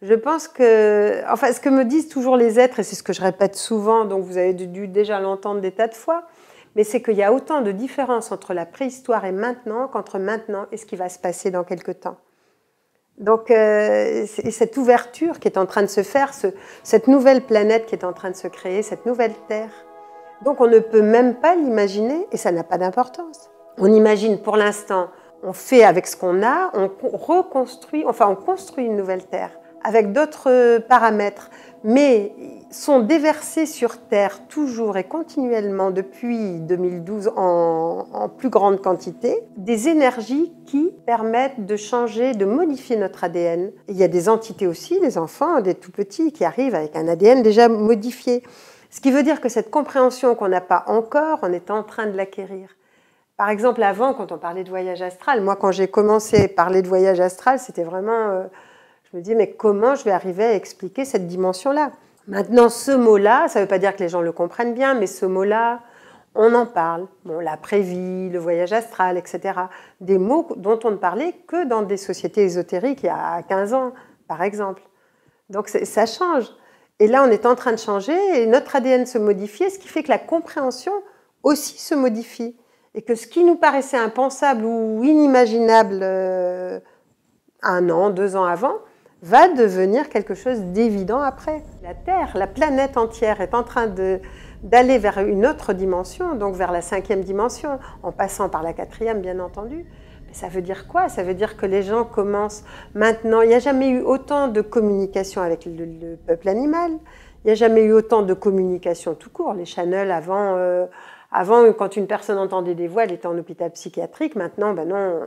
Je pense que, enfin, ce que me disent toujours les êtres, et c'est ce que je répète souvent, donc vous avez dû déjà l'entendre des tas de fois, mais c'est qu'il y a autant de différences entre la préhistoire et maintenant qu'entre maintenant et ce qui va se passer dans quelque temps. Donc, cette ouverture qui est en train de se faire, cette nouvelle planète qui est en train de se créer, cette nouvelle Terre. Donc, on ne peut même pas l'imaginer et ça n'a pas d'importance. On imagine pour l'instant, on fait avec ce qu'on a, on reconstruit, enfin, on construit une nouvelle Terre avec d'autres paramètres, mais sont déversés sur Terre toujours et continuellement depuis 2012 en plus grande quantité, des énergies qui permettent de changer, de modifier notre ADN. Il y a des entités aussi, des enfants, des tout petits, qui arrivent avec un ADN déjà modifié. Ce qui veut dire que cette compréhension qu'on n'a pas encore, on est en train de l'acquérir. Par exemple, avant, quand on parlait de voyage astral, moi, quand j'ai commencé à parler de voyage astral, c'était vraiment... je me disais, mais comment je vais arriver à expliquer cette dimension-là? Maintenant, ce mot-là, ça ne veut pas dire que les gens le comprennent bien, mais ce mot-là, on en parle. Bon, l'après-vie, le voyage astral, etc. Des mots dont on ne parlait que dans des sociétés ésotériques il y a 15 ans, par exemple. Donc ça change. Et là, on est en train de changer et notre ADN se modifie, ce qui fait que la compréhension aussi se modifie. Et que ce qui nous paraissait impensable ou inimaginable 1 an, 2 ans avant, va devenir quelque chose d'évident après. La Terre, la planète entière est en train d'aller vers une autre dimension, donc vers la 5e dimension, en passant par la 4e, bien entendu. Mais ça veut dire quoi? Ça veut dire que les gens commencent maintenant... Il n'y a jamais eu autant de communication avec le peuple animal, il n'y a jamais eu autant de communication tout court. Les channels avant, quand une personne entendait des voix, elle était en hôpital psychiatrique. Maintenant, ben non,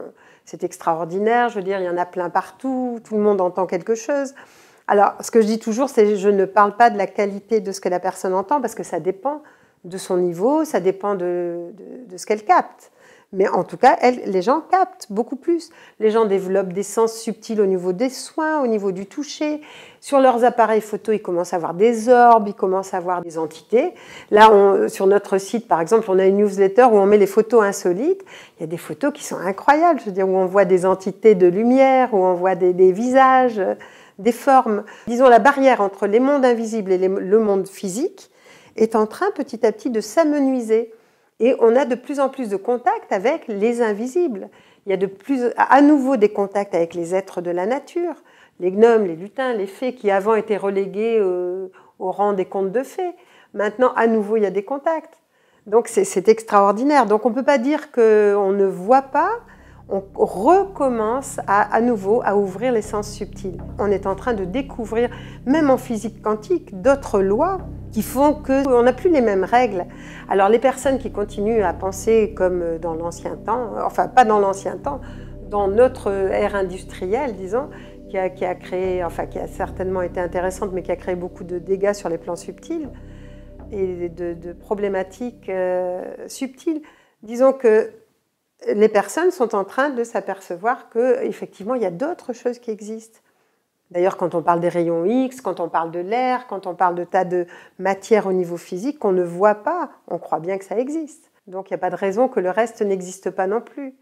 c'est extraordinaire. Je veux dire, il y en a plein partout. Tout le monde entend quelque chose. Alors, ce que je dis toujours, c'est je ne parle pas de la qualité de ce que la personne entend, parce que ça dépend de son niveau, ça dépend de ce qu'elle capte. Mais en tout cas, les gens captent beaucoup plus. Les gens développent des sens subtils au niveau des soins, au niveau du toucher. Sur leurs appareils photo, ils commencent à voir des orbes, ils commencent à voir des entités. Là, sur notre site, par exemple, on a une newsletter où on met les photos insolites. Il y a des photos qui sont incroyables, je veux dire, où on voit des entités de lumière, où on voit des visages, des formes. Disons, la barrière entre les mondes invisibles et le monde physique est en train petit à petit de s'amenuiser. Et on a de plus en plus de contacts avec les invisibles. Il y a à nouveau des contacts avec les êtres de la nature, les gnomes, les lutins, les fées, qui avant étaient relégués au rang des contes de fées. Maintenant, à nouveau, il y a des contacts. Donc c'est extraordinaire. Donc on ne peut pas dire qu'on ne voit pas, on recommence à nouveau à ouvrir les sens subtils. On est en train de découvrir, même en physique quantique, d'autres lois qui font qu'on n'a plus les mêmes règles. Alors les personnes qui continuent à penser comme dans l'ancien temps, enfin pas dans l'ancien temps, dans notre ère industrielle, disons, qui a créé, enfin qui a certainement été intéressante, mais qui a créé beaucoup de dégâts sur les plans subtils et de problématiques subtiles. Disons que les personnes sont en train de s'apercevoir qu'effectivement, il y a d'autres choses qui existent. D'ailleurs, quand on parle des rayons X, quand on parle de l'air, quand on parle de tas de matières au niveau physique qu'on ne voit pas, on croit bien que ça existe. Donc, il n'y a pas de raison que le reste n'existe pas non plus.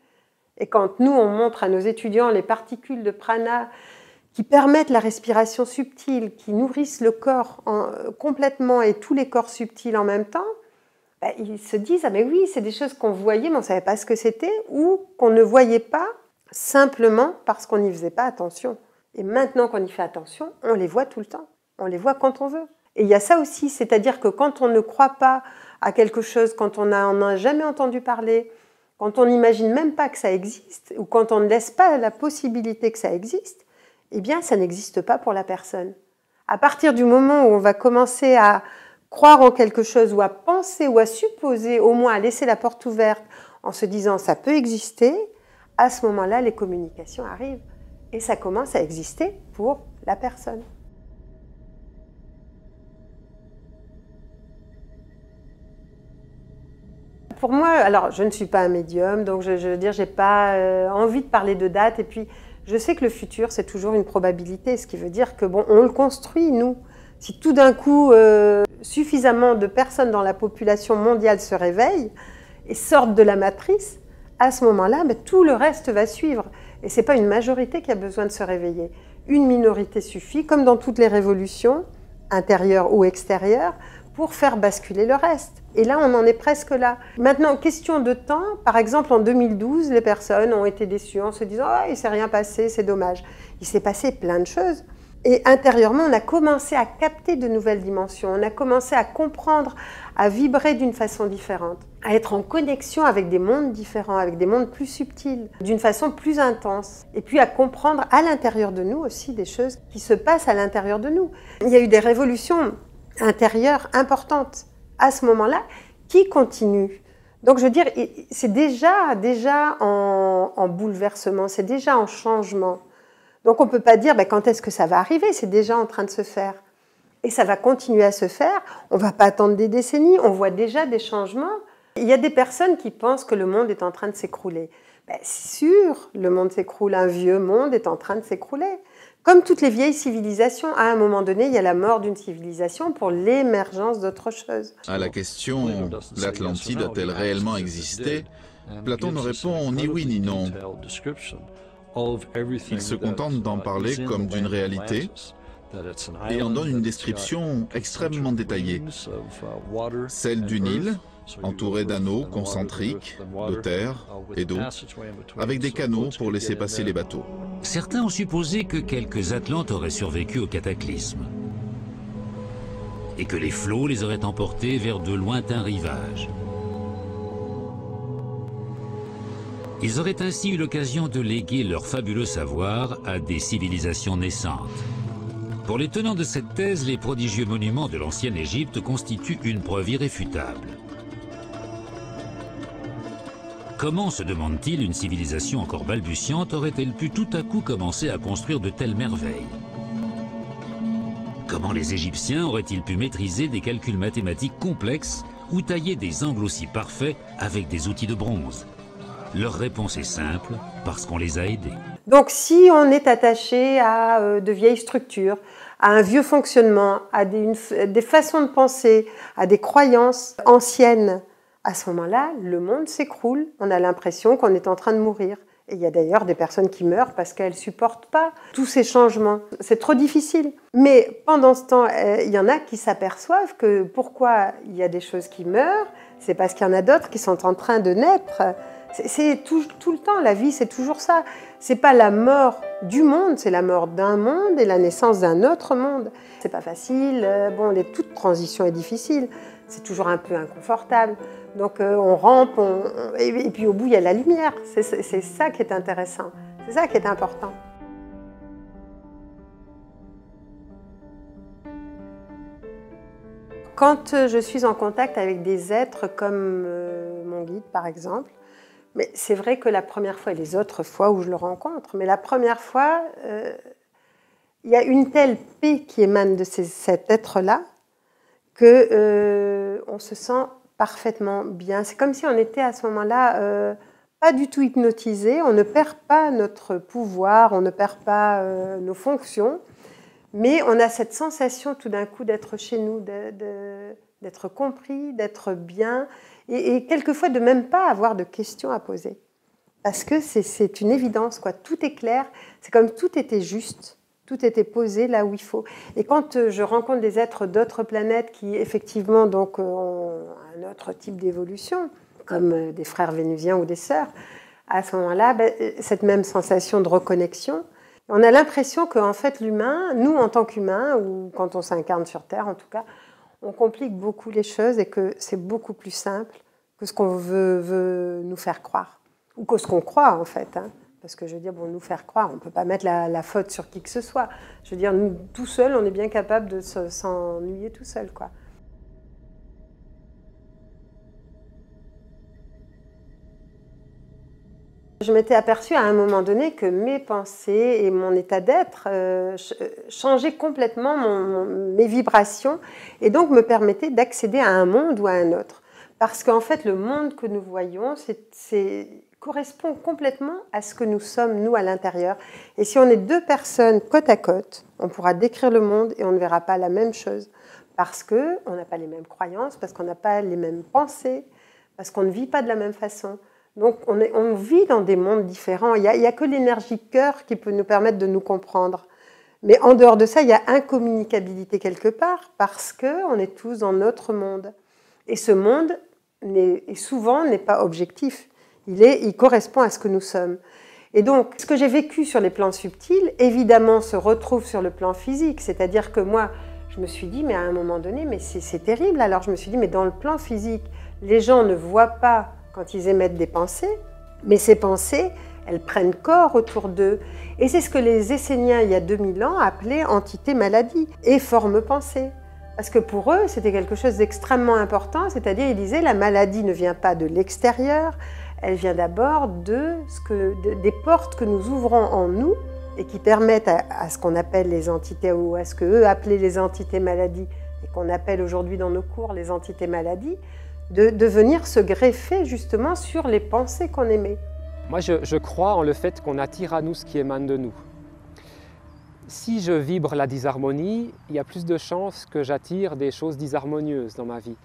Et quand nous, on montre à nos étudiants les particules de prana qui permettent la respiration subtile, qui nourrissent le corps complètement et tous les corps subtils en même temps, ben, ils se disent « Ah mais oui, c'est des choses qu'on voyait, mais on ne savait pas ce que c'était, ou qu'on ne voyait pas simplement parce qu'on n'y faisait pas attention. » Et maintenant qu'on y fait attention, on les voit tout le temps. On les voit quand on veut. Et il y a ça aussi, c'est-à-dire que quand on ne croit pas à quelque chose, quand on n'en a jamais entendu parler, quand on n'imagine même pas que ça existe, ou quand on ne laisse pas la possibilité que ça existe, eh bien, ça n'existe pas pour la personne. À partir du moment où on va commencer à croire en quelque chose, ou à penser, ou à supposer, au moins à laisser la porte ouverte, en se disant « ça peut exister », à ce moment-là, les communications arrivent. Et ça commence à exister pour la personne. Pour moi, alors je ne suis pas un médium, donc je veux dire, je n'ai pas envie de parler de date. Et puis, je sais que le futur, c'est toujours une probabilité, ce qui veut dire que, bon, on le construit, nous. Si tout d'un coup, suffisamment de personnes dans la population mondiale se réveillent et sortent de la matrice, à ce moment-là, ben, tout le reste va suivre. Et ce n'est pas une majorité qui a besoin de se réveiller. Une minorité suffit, comme dans toutes les révolutions, intérieures ou extérieures, pour faire basculer le reste. Et là, on en est presque là. Maintenant, question de temps, par exemple, en 2012, les personnes ont été déçues en se disant « Ah, il ne s'est rien passé, c'est dommage ». Il s'est passé plein de choses. Et intérieurement, on a commencé à capter de nouvelles dimensions. On a commencé à comprendre, à vibrer d'une façon différente, à être en connexion avec des mondes différents, avec des mondes plus subtils, d'une façon plus intense. Et puis à comprendre à l'intérieur de nous aussi des choses qui se passent à l'intérieur de nous. Il y a eu des révolutions intérieures importantes à ce moment-là qui continuent. Donc je veux dire, c'est déjà en bouleversement, c'est déjà en changement. Donc on ne peut pas dire ben, quand est-ce que ça va arriver, c'est déjà en train de se faire. Et ça va continuer à se faire, on ne va pas attendre des décennies, on voit déjà des changements. Il y a des personnes qui pensent que le monde est en train de s'écrouler. Ben, c'est sûr, le monde s'écroule, un vieux monde est en train de s'écrouler. Comme toutes les vieilles civilisations, à un moment donné, il y a la mort d'une civilisation pour l'émergence d'autre chose. À la question « l'Atlantide a-t-elle réellement existé ?», Platon ne répond ni oui ni non. Il se contente d'en parler comme d'une réalité et en donne une description extrêmement détaillée. Celle d'une île, entourée d'anneaux concentriques, de terre et d'eau, avec des canaux pour laisser passer les bateaux. Certains ont supposé que quelques Atlantes auraient survécu au cataclysme et que les flots les auraient emportés vers de lointains rivages. Ils auraient ainsi eu l'occasion de léguer leur fabuleux savoir à des civilisations naissantes. Pour les tenants de cette thèse, les prodigieux monuments de l'ancienne Égypte constituent une preuve irréfutable. Comment, se demande-t-il, une civilisation encore balbutiante aurait-elle pu tout à coup commencer à construire de telles merveilles? Comment les Égyptiens auraient-ils pu maîtriser des calculs mathématiques complexes ou tailler des angles aussi parfaits avec des outils de bronze? Leur réponse est simple, parce qu'on les a aidés. Donc si on est attaché à de vieilles structures, à un vieux fonctionnement, à des façons de penser, à des croyances anciennes, à ce moment-là, le monde s'écroule. On a l'impression qu'on est en train de mourir. Et il y a d'ailleurs des personnes qui meurent parce qu'elles ne supportent pas tous ces changements. C'est trop difficile. Mais pendant ce temps, il y en a qui s'aperçoivent que pourquoi il y a des choses qui meurent, c'est parce qu'il y en a d'autres qui sont en train de naître. C'est tout le temps, la vie, c'est toujours ça. C'est pas la mort du monde, c'est la mort d'un monde et la naissance d'un autre monde. C'est pas facile, bon, toute transition est difficile, c'est toujours un peu inconfortable. Donc on rampe, et puis au bout, il y a la lumière. C'est ça qui est intéressant, c'est ça qui est important. Quand je suis en contact avec des êtres comme mon guide, par exemple, mais c'est vrai que la première fois et les autres fois où je le rencontre, mais la première fois, il y a une telle paix qui émane de cet être-là que on se sent parfaitement bien. C'est comme si on était à ce moment-là pas du tout hypnotisé, on ne perd pas notre pouvoir, on ne perd pas nos fonctions, mais on a cette sensation tout d'un coup d'être chez nous, d'être compris, d'être bien, et quelquefois de même pas avoir de questions à poser. Parce que c'est une évidence, quoi. Tout est clair, c'est comme tout était juste, tout était posé là où il faut. Et quand je rencontre des êtres d'autres planètes qui effectivement donc, ont un autre type d'évolution, comme des frères vénusiens ou des sœurs, à ce moment-là, cette même sensation de reconnexion, on a l'impression qu'en fait l'humain, nous en tant qu'humains, ou quand on s'incarne sur Terre en tout cas, on complique beaucoup les choses et que c'est beaucoup plus simple que ce qu'on veut nous faire croire. Ou que ce qu'on croit en fait. Hein. Parce que je veux dire, bon, nous faire croire, on ne peut pas mettre la faute sur qui que ce soit. Je veux dire, nous, tout seul, on est bien capable de s'ennuyer tout seul, quoi. Je m'étais aperçue à un moment donné que mes pensées et mon état d'être changeaient complètement mes vibrations et donc me permettaient d'accéder à un monde ou à un autre. Parce qu'en fait, le monde que nous voyons, correspond complètement à ce que nous sommes, nous, à l'intérieur. Et si on est deux personnes côte à côte, on pourra décrire le monde et on ne verra pas la même chose. Parce qu'on n'a pas les mêmes croyances, parce qu'on n'a pas les mêmes pensées, parce qu'on ne vit pas de la même façon. Donc on vit dans des mondes différents. Il n'y a que l'énergie cœur qui peut nous permettre de nous comprendre. Mais en dehors de ça, il y a incommunicabilité quelque part, parce qu'on est tous dans notre monde. Et ce monde, souvent, n'est pas objectif. Il correspond à ce que nous sommes. Et donc, ce que j'ai vécu sur les plans subtils, évidemment, se retrouve sur le plan physique. C'est-à-dire que moi, je me suis dit, mais à un moment donné, mais c'est terrible. Alors, je me suis dit, mais dans le plan physique, les gens ne voient pas quand ils émettent des pensées, mais ces pensées, elles prennent corps autour d'eux. Et c'est ce que les Esséniens, il y a 2000 ans, appelaient entité-maladie et forme-pensée. Parce que pour eux, c'était quelque chose d'extrêmement important, c'est-à-dire, ils disaient, la maladie ne vient pas de l'extérieur, elle vient d'abord des portes que nous ouvrons en nous et qui permettent à ce qu'on appelle les entités, ou à ce qu'eux appelaient les entités maladies, et qu'on appelle aujourd'hui dans nos cours les entités maladies, de venir se greffer justement sur les pensées qu'on émet. Moi, je crois en le fait qu'on attire à nous ce qui émane de nous. Si je vibre la disharmonie, il y a plus de chances que j'attire des choses disharmonieuses dans ma vie.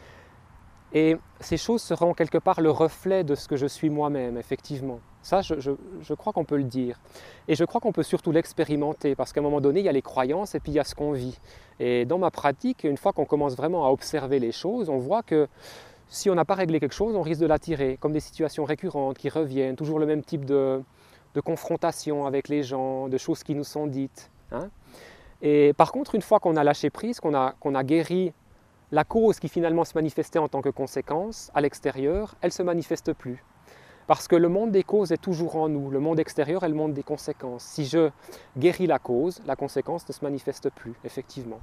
Et ces choses seront quelque part le reflet de ce que je suis moi-même, effectivement. Ça, je crois qu'on peut le dire. Et je crois qu'on peut surtout l'expérimenter, parce qu'à un moment donné, il y a les croyances et puis il y a ce qu'on vit. Et dans ma pratique, une fois qu'on commence vraiment à observer les choses, on voit que si on n'a pas réglé quelque chose, on risque de l'attirer, comme des situations récurrentes qui reviennent, toujours le même type de confrontation avec les gens, de choses qui nous sont dites. Hein. Et par contre, une fois qu'on a lâché prise, qu'on a guéri la cause qui finalement se manifestait en tant que conséquence à l'extérieur, elle ne se manifeste plus. Parce que le monde des causes est toujours en nous, le monde extérieur est le monde des conséquences. Si je guéris la cause, la conséquence ne se manifeste plus, effectivement.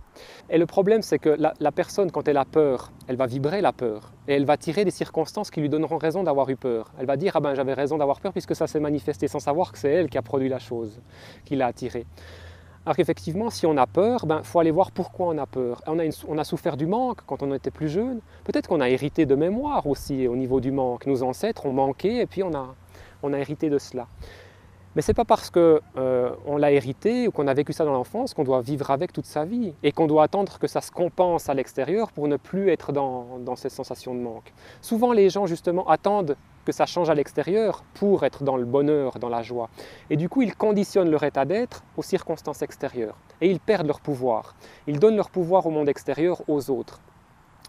Et le problème, c'est que la personne, quand elle a peur, elle va vibrer la peur. Et elle va tirer des circonstances qui lui donneront raison d'avoir eu peur. Elle va dire « Ah ben j'avais raison d'avoir peur puisque ça s'est manifesté » sans savoir que c'est elle qui a produit la chose, qui l'a attirée. Alors qu'effectivement, si on a peur, il faut aller voir pourquoi on a peur. On a souffert du manque quand on était plus jeune. Peut-être qu'on a hérité de mémoire aussi au niveau du manque. Nos ancêtres ont manqué et puis on a hérité de cela. Mais ce n'est pas parce qu'on l'a hérité ou qu'on a vécu ça dans l'enfance qu'on doit vivre avec toute sa vie et qu'on doit attendre que ça se compense à l'extérieur pour ne plus être dans cette sensation de manque. Souvent, les gens, justement, attendent que ça change à l'extérieur pour être dans le bonheur, dans la joie. Et du coup, ils conditionnent leur état d'être aux circonstances extérieures et ils perdent leur pouvoir. Ils donnent leur pouvoir au monde extérieur aux autres.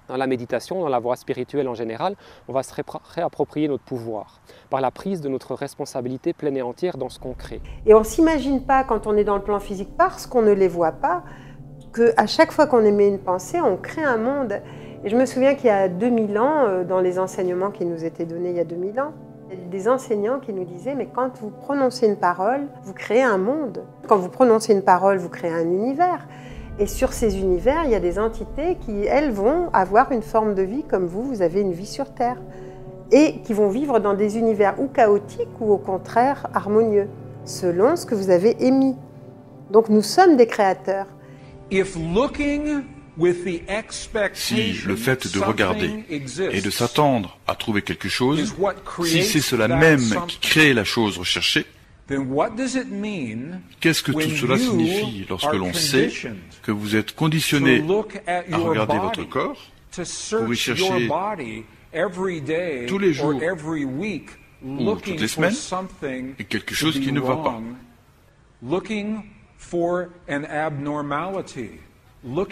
Dans la méditation, dans la voie spirituelle en général, on va se réapproprier notre pouvoir par la prise de notre responsabilité pleine et entière dans ce qu'on crée. Et on ne s'imagine pas, quand on est dans le plan physique, parce qu'on ne les voit pas, qu'à chaque fois qu'on émet une pensée, on crée un monde. Et je me souviens qu'il y a 2000 ans, dans les enseignements qui nous étaient donnés il y a 2000 ans, il y a des enseignants qui nous disaient « mais quand vous prononcez une parole, vous créez un monde. Quand vous prononcez une parole, vous créez un univers. » Et sur ces univers, il y a des entités qui, elles, vont avoir une forme de vie comme vous avez une vie sur Terre. Et qui vont vivre dans des univers ou chaotiques ou au contraire harmonieux, selon ce que vous avez émis. Donc nous sommes des créateurs. If looking Si le fait de regarder et de s'attendre à trouver quelque chose, si c'est cela même qui crée la chose recherchée, qu'est-ce que tout cela signifie lorsque l'on sait que vous êtes conditionné à regarder votre corps pour y chercher tous les jours ou toutes les semaines et quelque chose qui ne va pas,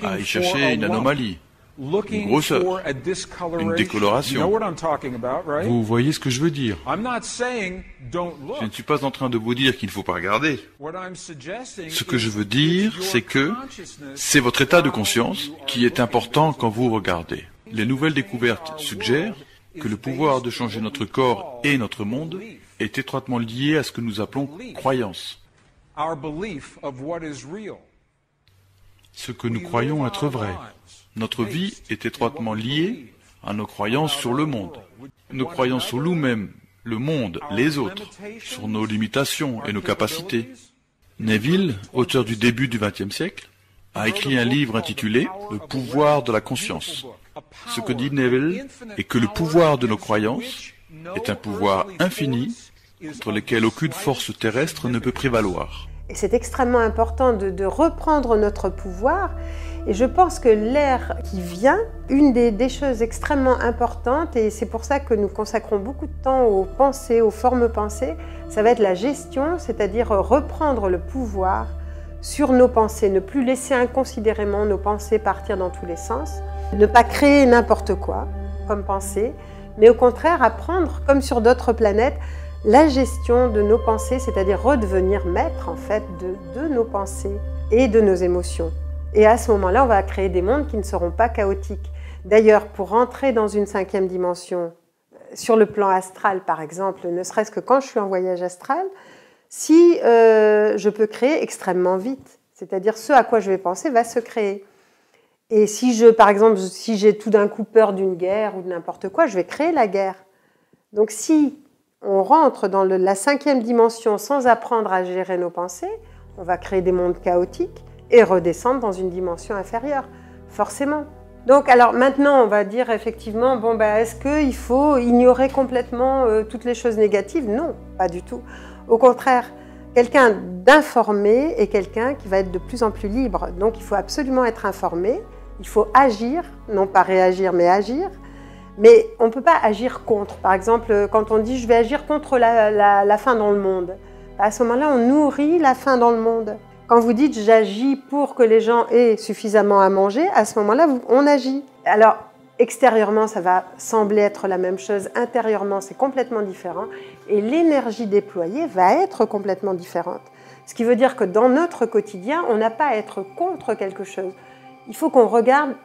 à y chercher une anomalie, une grosseur, une décoloration. Vous voyez ce que je veux dire? Je ne suis pas en train de vous dire qu'il ne faut pas regarder. Ce que je veux dire, c'est que c'est votre état de conscience qui est important quand vous regardez. Les nouvelles découvertes suggèrent que le pouvoir de changer notre corps et notre monde est étroitement lié à ce que nous appelons croyance. Ce que nous croyons être vrai. Notre vie est étroitement liée à nos croyances sur le monde. Nos croyances sur nous-mêmes, le monde, les autres, sur nos limitations et nos capacités. Neville, auteur du début du XXe siècle, a écrit un livre intitulé « Le pouvoir de la conscience ». Ce que dit Neville est que le pouvoir de nos croyances est un pouvoir infini contre lequel aucune force terrestre ne peut prévaloir. Et c'est extrêmement important de reprendre notre pouvoir. Et je pense que l'ère qui vient, une des choses extrêmement importantes, et c'est pour ça que nous consacrons beaucoup de temps aux pensées, aux formes pensées, ça va être la gestion, c'est-à-dire reprendre le pouvoir sur nos pensées, ne plus laisser inconsidérément nos pensées partir dans tous les sens, ne pas créer n'importe quoi comme pensée, mais au contraire apprendre, comme sur d'autres planètes, la gestion de nos pensées, c'est-à-dire redevenir maître en fait de nos pensées et de nos émotions. Et à ce moment-là, on va créer des mondes qui ne seront pas chaotiques. D'ailleurs, pour rentrer dans une 5e dimension, sur le plan astral par exemple, ne serait-ce que quand je suis en voyage astral, si je peux créer extrêmement vite, c'est-à-dire ce à quoi je vais penser va se créer. Et si par exemple, si j'ai tout d'un coup peur d'une guerre ou de n'importe quoi, je vais créer la guerre. Donc si on rentre dans la 5e dimension sans apprendre à gérer nos pensées, on va créer des mondes chaotiques et redescendre dans une dimension inférieure, forcément. Donc alors maintenant, on va dire effectivement, bon, est-ce qu'il faut ignorer complètement toutes les choses négatives? Non, pas du tout. Au contraire, quelqu'un d'informé est quelqu'un qui va être de plus en plus libre. Donc il faut absolument être informé, il faut agir, non pas réagir, mais agir. Mais on ne peut pas agir contre. Par exemple, quand on dit « je vais agir contre la faim dans le monde », à ce moment-là, on nourrit la faim dans le monde. Quand vous dites « j'agis pour que les gens aient suffisamment à manger », à ce moment-là, on agit. Alors, extérieurement, ça va sembler être la même chose. Intérieurement, c'est complètement différent. Et l'énergie déployée va être complètement différente. Ce qui veut dire que dans notre quotidien, on n'a pas à être contre quelque chose. Il faut qu'on regarde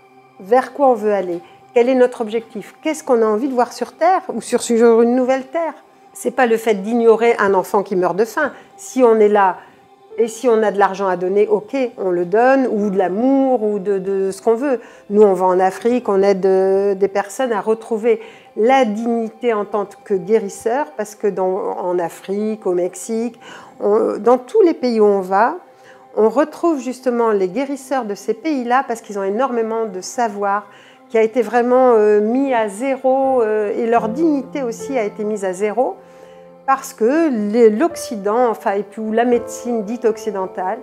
vers quoi on veut aller. Quel est notre objectif? Qu'est-ce qu'on a envie de voir sur Terre ou sur une nouvelle Terre? Ce n'est pas le fait d'ignorer un enfant qui meurt de faim. Si on est là et si on a de l'argent à donner, ok, on le donne, ou de l'amour, ou de ce qu'on veut. Nous, on va en Afrique, on aide des personnes à retrouver la dignité en tant que guérisseurs, parce que en Afrique, au Mexique, dans tous les pays où on va, on retrouve justement les guérisseurs de ces pays-là, parce qu'ils ont énormément de savoir, qui a été vraiment mis à zéro, et leur dignité aussi a été mise à zéro, parce que l'Occident, enfin, et puis la médecine dite occidentale,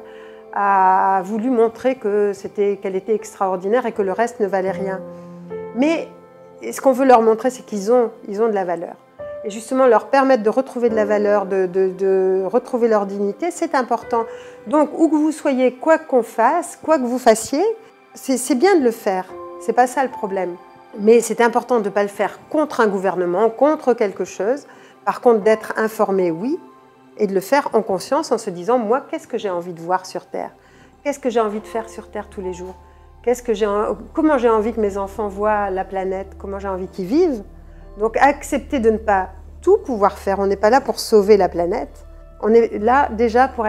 a voulu montrer qu'elle était extraordinaire et que le reste ne valait rien. Mais ce qu'on veut leur montrer, c'est qu'ils ont de la valeur. Et justement, leur permettre de retrouver de la valeur, de retrouver leur dignité, c'est important. Donc, où que vous soyez, quoi qu'on fasse, quoi que vous fassiez, c'est bien de le faire. C'est pas ça le problème. Mais c'est important de ne pas le faire contre un gouvernement, contre quelque chose. Par contre, d'être informé, oui, et de le faire en conscience, en se disant, moi, qu'est-ce que j'ai envie de voir sur Terre? Qu'est-ce que j'ai envie de faire sur Terre tous les jours? Comment j'ai envie que mes enfants voient la planète? Comment j'ai envie qu'ils vivent? Donc, accepter de ne pas tout pouvoir faire. On n'est pas là pour sauver la planète. On est là déjà pour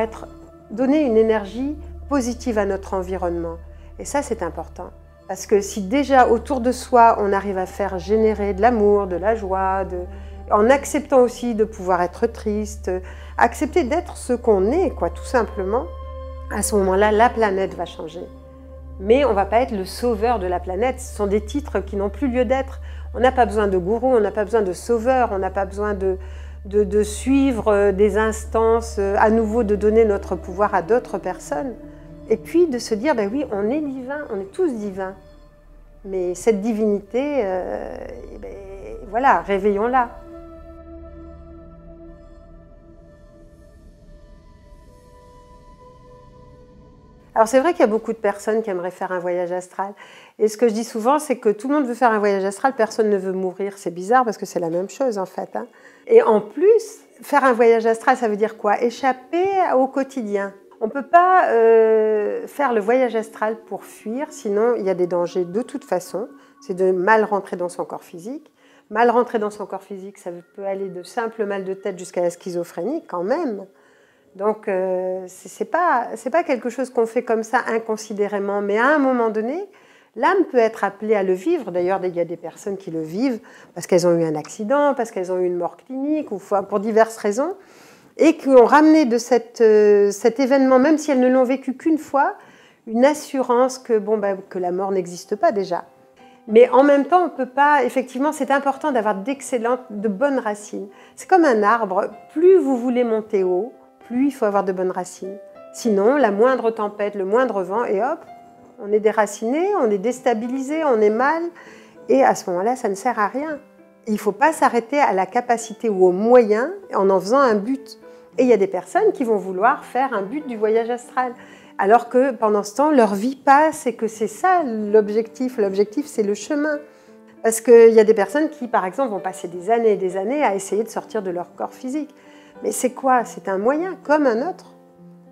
donner une énergie positive à notre environnement. Et ça, c'est important. Parce que si déjà, autour de soi, on arrive à faire générer de l'amour, de la joie, en acceptant aussi de pouvoir être triste, accepter d'être ce qu'on est, quoi, tout simplement, à ce moment-là, la planète va changer. mais on ne va pas être le sauveur de la planète. Ce sont des titres qui n'ont plus lieu d'être. On n'a pas besoin de gourou, on n'a pas besoin de sauveur, on n'a pas besoin de suivre des instances, à nouveau de donner notre pouvoir à d'autres personnes. Et puis de se dire, ben oui, on est divin, on est tous divins. Mais cette divinité, ben, voilà, réveillons-la. Alors c'est vrai qu'il y a beaucoup de personnes qui aimeraient faire un voyage astral. Et ce que je dis souvent, c'est que tout le monde veut faire un voyage astral, personne ne veut mourir. C'est bizarre parce que c'est la même chose en fait. Hein. Et en plus, faire un voyage astral, ça veut dire quoi? Échapper au quotidien. On ne peut pas faire le voyage astral pour fuir, sinon il y a des dangers de toute façon. C'est de mal rentrer dans son corps physique. Mal rentrer dans son corps physique, ça peut aller de simple mal de tête jusqu'à la schizophrénie quand même. Donc, c'est pas quelque chose qu'on fait comme ça inconsidérément, mais à un moment donné, l'âme peut être appelée à le vivre. D'ailleurs, il y a des personnes qui le vivent parce qu'elles ont eu un accident, parce qu'elles ont eu une mort clinique, ou pour diverses raisons, et qui ont ramené de cet événement, même si elles ne l'ont vécu qu'une fois, une assurance que, bon, que la mort n'existe pas déjà. Mais en même temps, on peut pas, effectivement, c'est important d'avoir de bonnes racines. C'est comme un arbre, plus vous voulez monter haut, plus il faut avoir de bonnes racines. Sinon, la moindre tempête, le moindre vent, et hop, on est déraciné, on est déstabilisé, on est mal, et à ce moment-là, ça ne sert à rien. Il ne faut pas s'arrêter à la capacité ou aux moyens en faisant un but. Et il y a des personnes qui vont vouloir faire un but du voyage astral, alors que pendant ce temps, leur vie passe et que c'est ça l'objectif. L'objectif, c'est le chemin. Parce qu'il y a des personnes qui, par exemple, vont passer des années et des années à essayer de sortir de leur corps physique. Mais c'est quoi? C'est un moyen, comme un autre.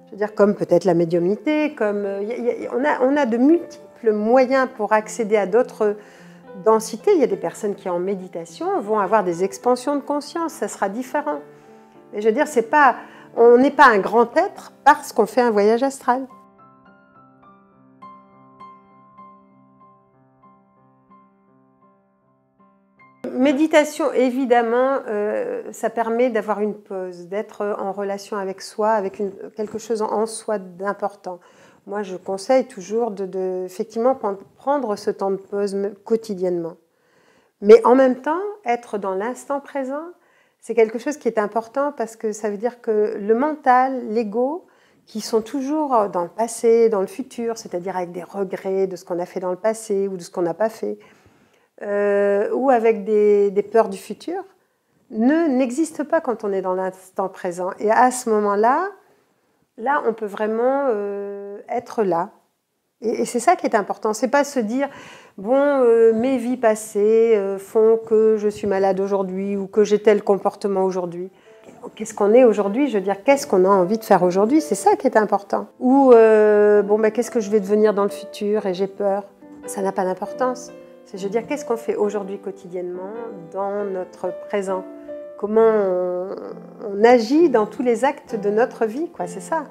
Je veux dire, comme peut-être la médiumnité, comme on a de multiples moyens pour accéder à d'autres densités. Il y a des personnes qui, en méditation, vont avoir des expansions de conscience. Ça sera différent. Mais je veux dire, on n'est pas un grand être parce qu'on fait un voyage astral. Méditation, évidemment, ça permet d'avoir une pause, d'être en relation avec soi, avec quelque chose en soi d'important. Moi, je conseille toujours effectivement prendre ce temps de pause quotidiennement. Mais en même temps, être dans l'instant présent, c'est quelque chose qui est important parce que ça veut dire que le mental, l'ego, qui sont toujours dans le passé, dans le futur, c'est-à-dire avec des regrets de ce qu'on a fait dans le passé ou de ce qu'on n'a pas fait, ou avec des peurs du futur, n'existe pas quand on est dans l'instant présent. Et à ce moment-là, on peut vraiment être là. Et c'est ça qui est important. C'est pas se dire, bon, mes vies passées font que je suis malade aujourd'hui ou que j'ai tel comportement aujourd'hui. Qu'est-ce qu'on est aujourd'hui? Je veux dire, qu'est-ce qu'on a envie de faire aujourd'hui? C'est ça qui est important. Ou, qu'est-ce que je vais devenir dans le futur et j'ai peur? Ça n'a pas d'importance. Je veux dire, qu'est-ce qu'on fait aujourd'hui quotidiennement dans notre présent? Comment on agit dans tous les actes de notre vie, quoi, c'est ça.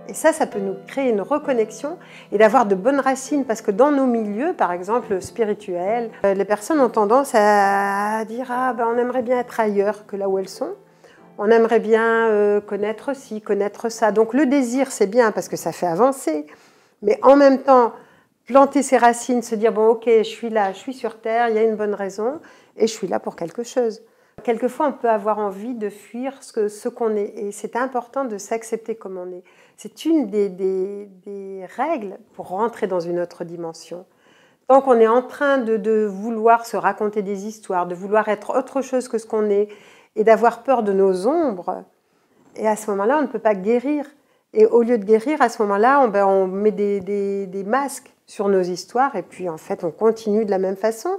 Et ça peut nous créer une reconnexion et d'avoir de bonnes racines, parce que dans nos milieux, par exemple spirituels, les personnes ont tendance à dire on aimerait bien être ailleurs que là où elles sont. On aimerait bien connaître ci, connaître ça. Donc le désir, c'est bien parce que ça fait avancer, mais en même temps, planter ses racines, se dire, bon, ok, je suis là, je suis sur Terre, il y a une bonne raison, et je suis là pour quelque chose. Quelquefois, on peut avoir envie de fuir ce qu'on est, et c'est important de s'accepter comme on est. C'est une des règles pour rentrer dans une autre dimension. Tant qu'on est en train de vouloir se raconter des histoires, de vouloir être autre chose que ce qu'on est, et d'avoir peur de nos ombres, et à ce moment-là, on ne peut pas guérir. Et au lieu de guérir, à ce moment-là, on met des masques sur nos histoires, et puis en fait, on continue de la même façon,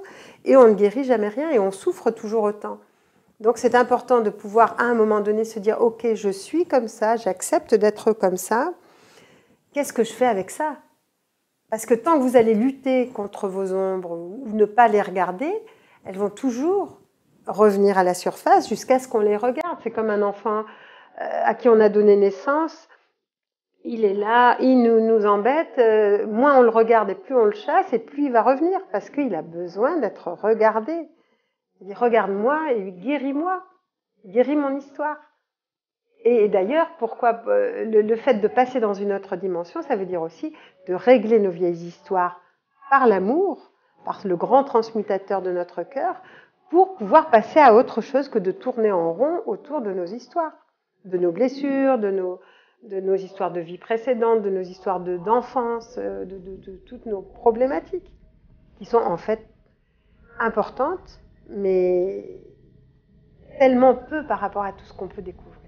et on ne guérit jamais rien, et on souffre toujours autant. Donc c'est important de pouvoir, à un moment donné, se dire « Ok, je suis comme ça, j'accepte d'être comme ça. Qu'est-ce que je fais avec ça ?» Parce que tant que vous allez lutter contre vos ombres, ou ne pas les regarder, elles vont toujours revenir à la surface jusqu'à ce qu'on les regarde. C'est comme un enfant à qui on a donné naissance. Il est là, il nous embête, moins on le regarde et plus on le chasse, et plus il va revenir, parce qu'il a besoin d'être regardé. Il dit, regarde-moi et guéris-moi, guéris mon histoire. Et d'ailleurs, pourquoi le fait de passer dans une autre dimension, ça veut dire aussi de régler nos vieilles histoires par l'amour, par le grand transmutateur de notre cœur, pour pouvoir passer à autre chose que de tourner en rond autour de nos histoires, de nos blessures, de nos histoires de vie précédentes, de nos histoires d'enfance, de toutes nos problématiques, qui sont en fait importantes, mais tellement peu par rapport à tout ce qu'on peut découvrir.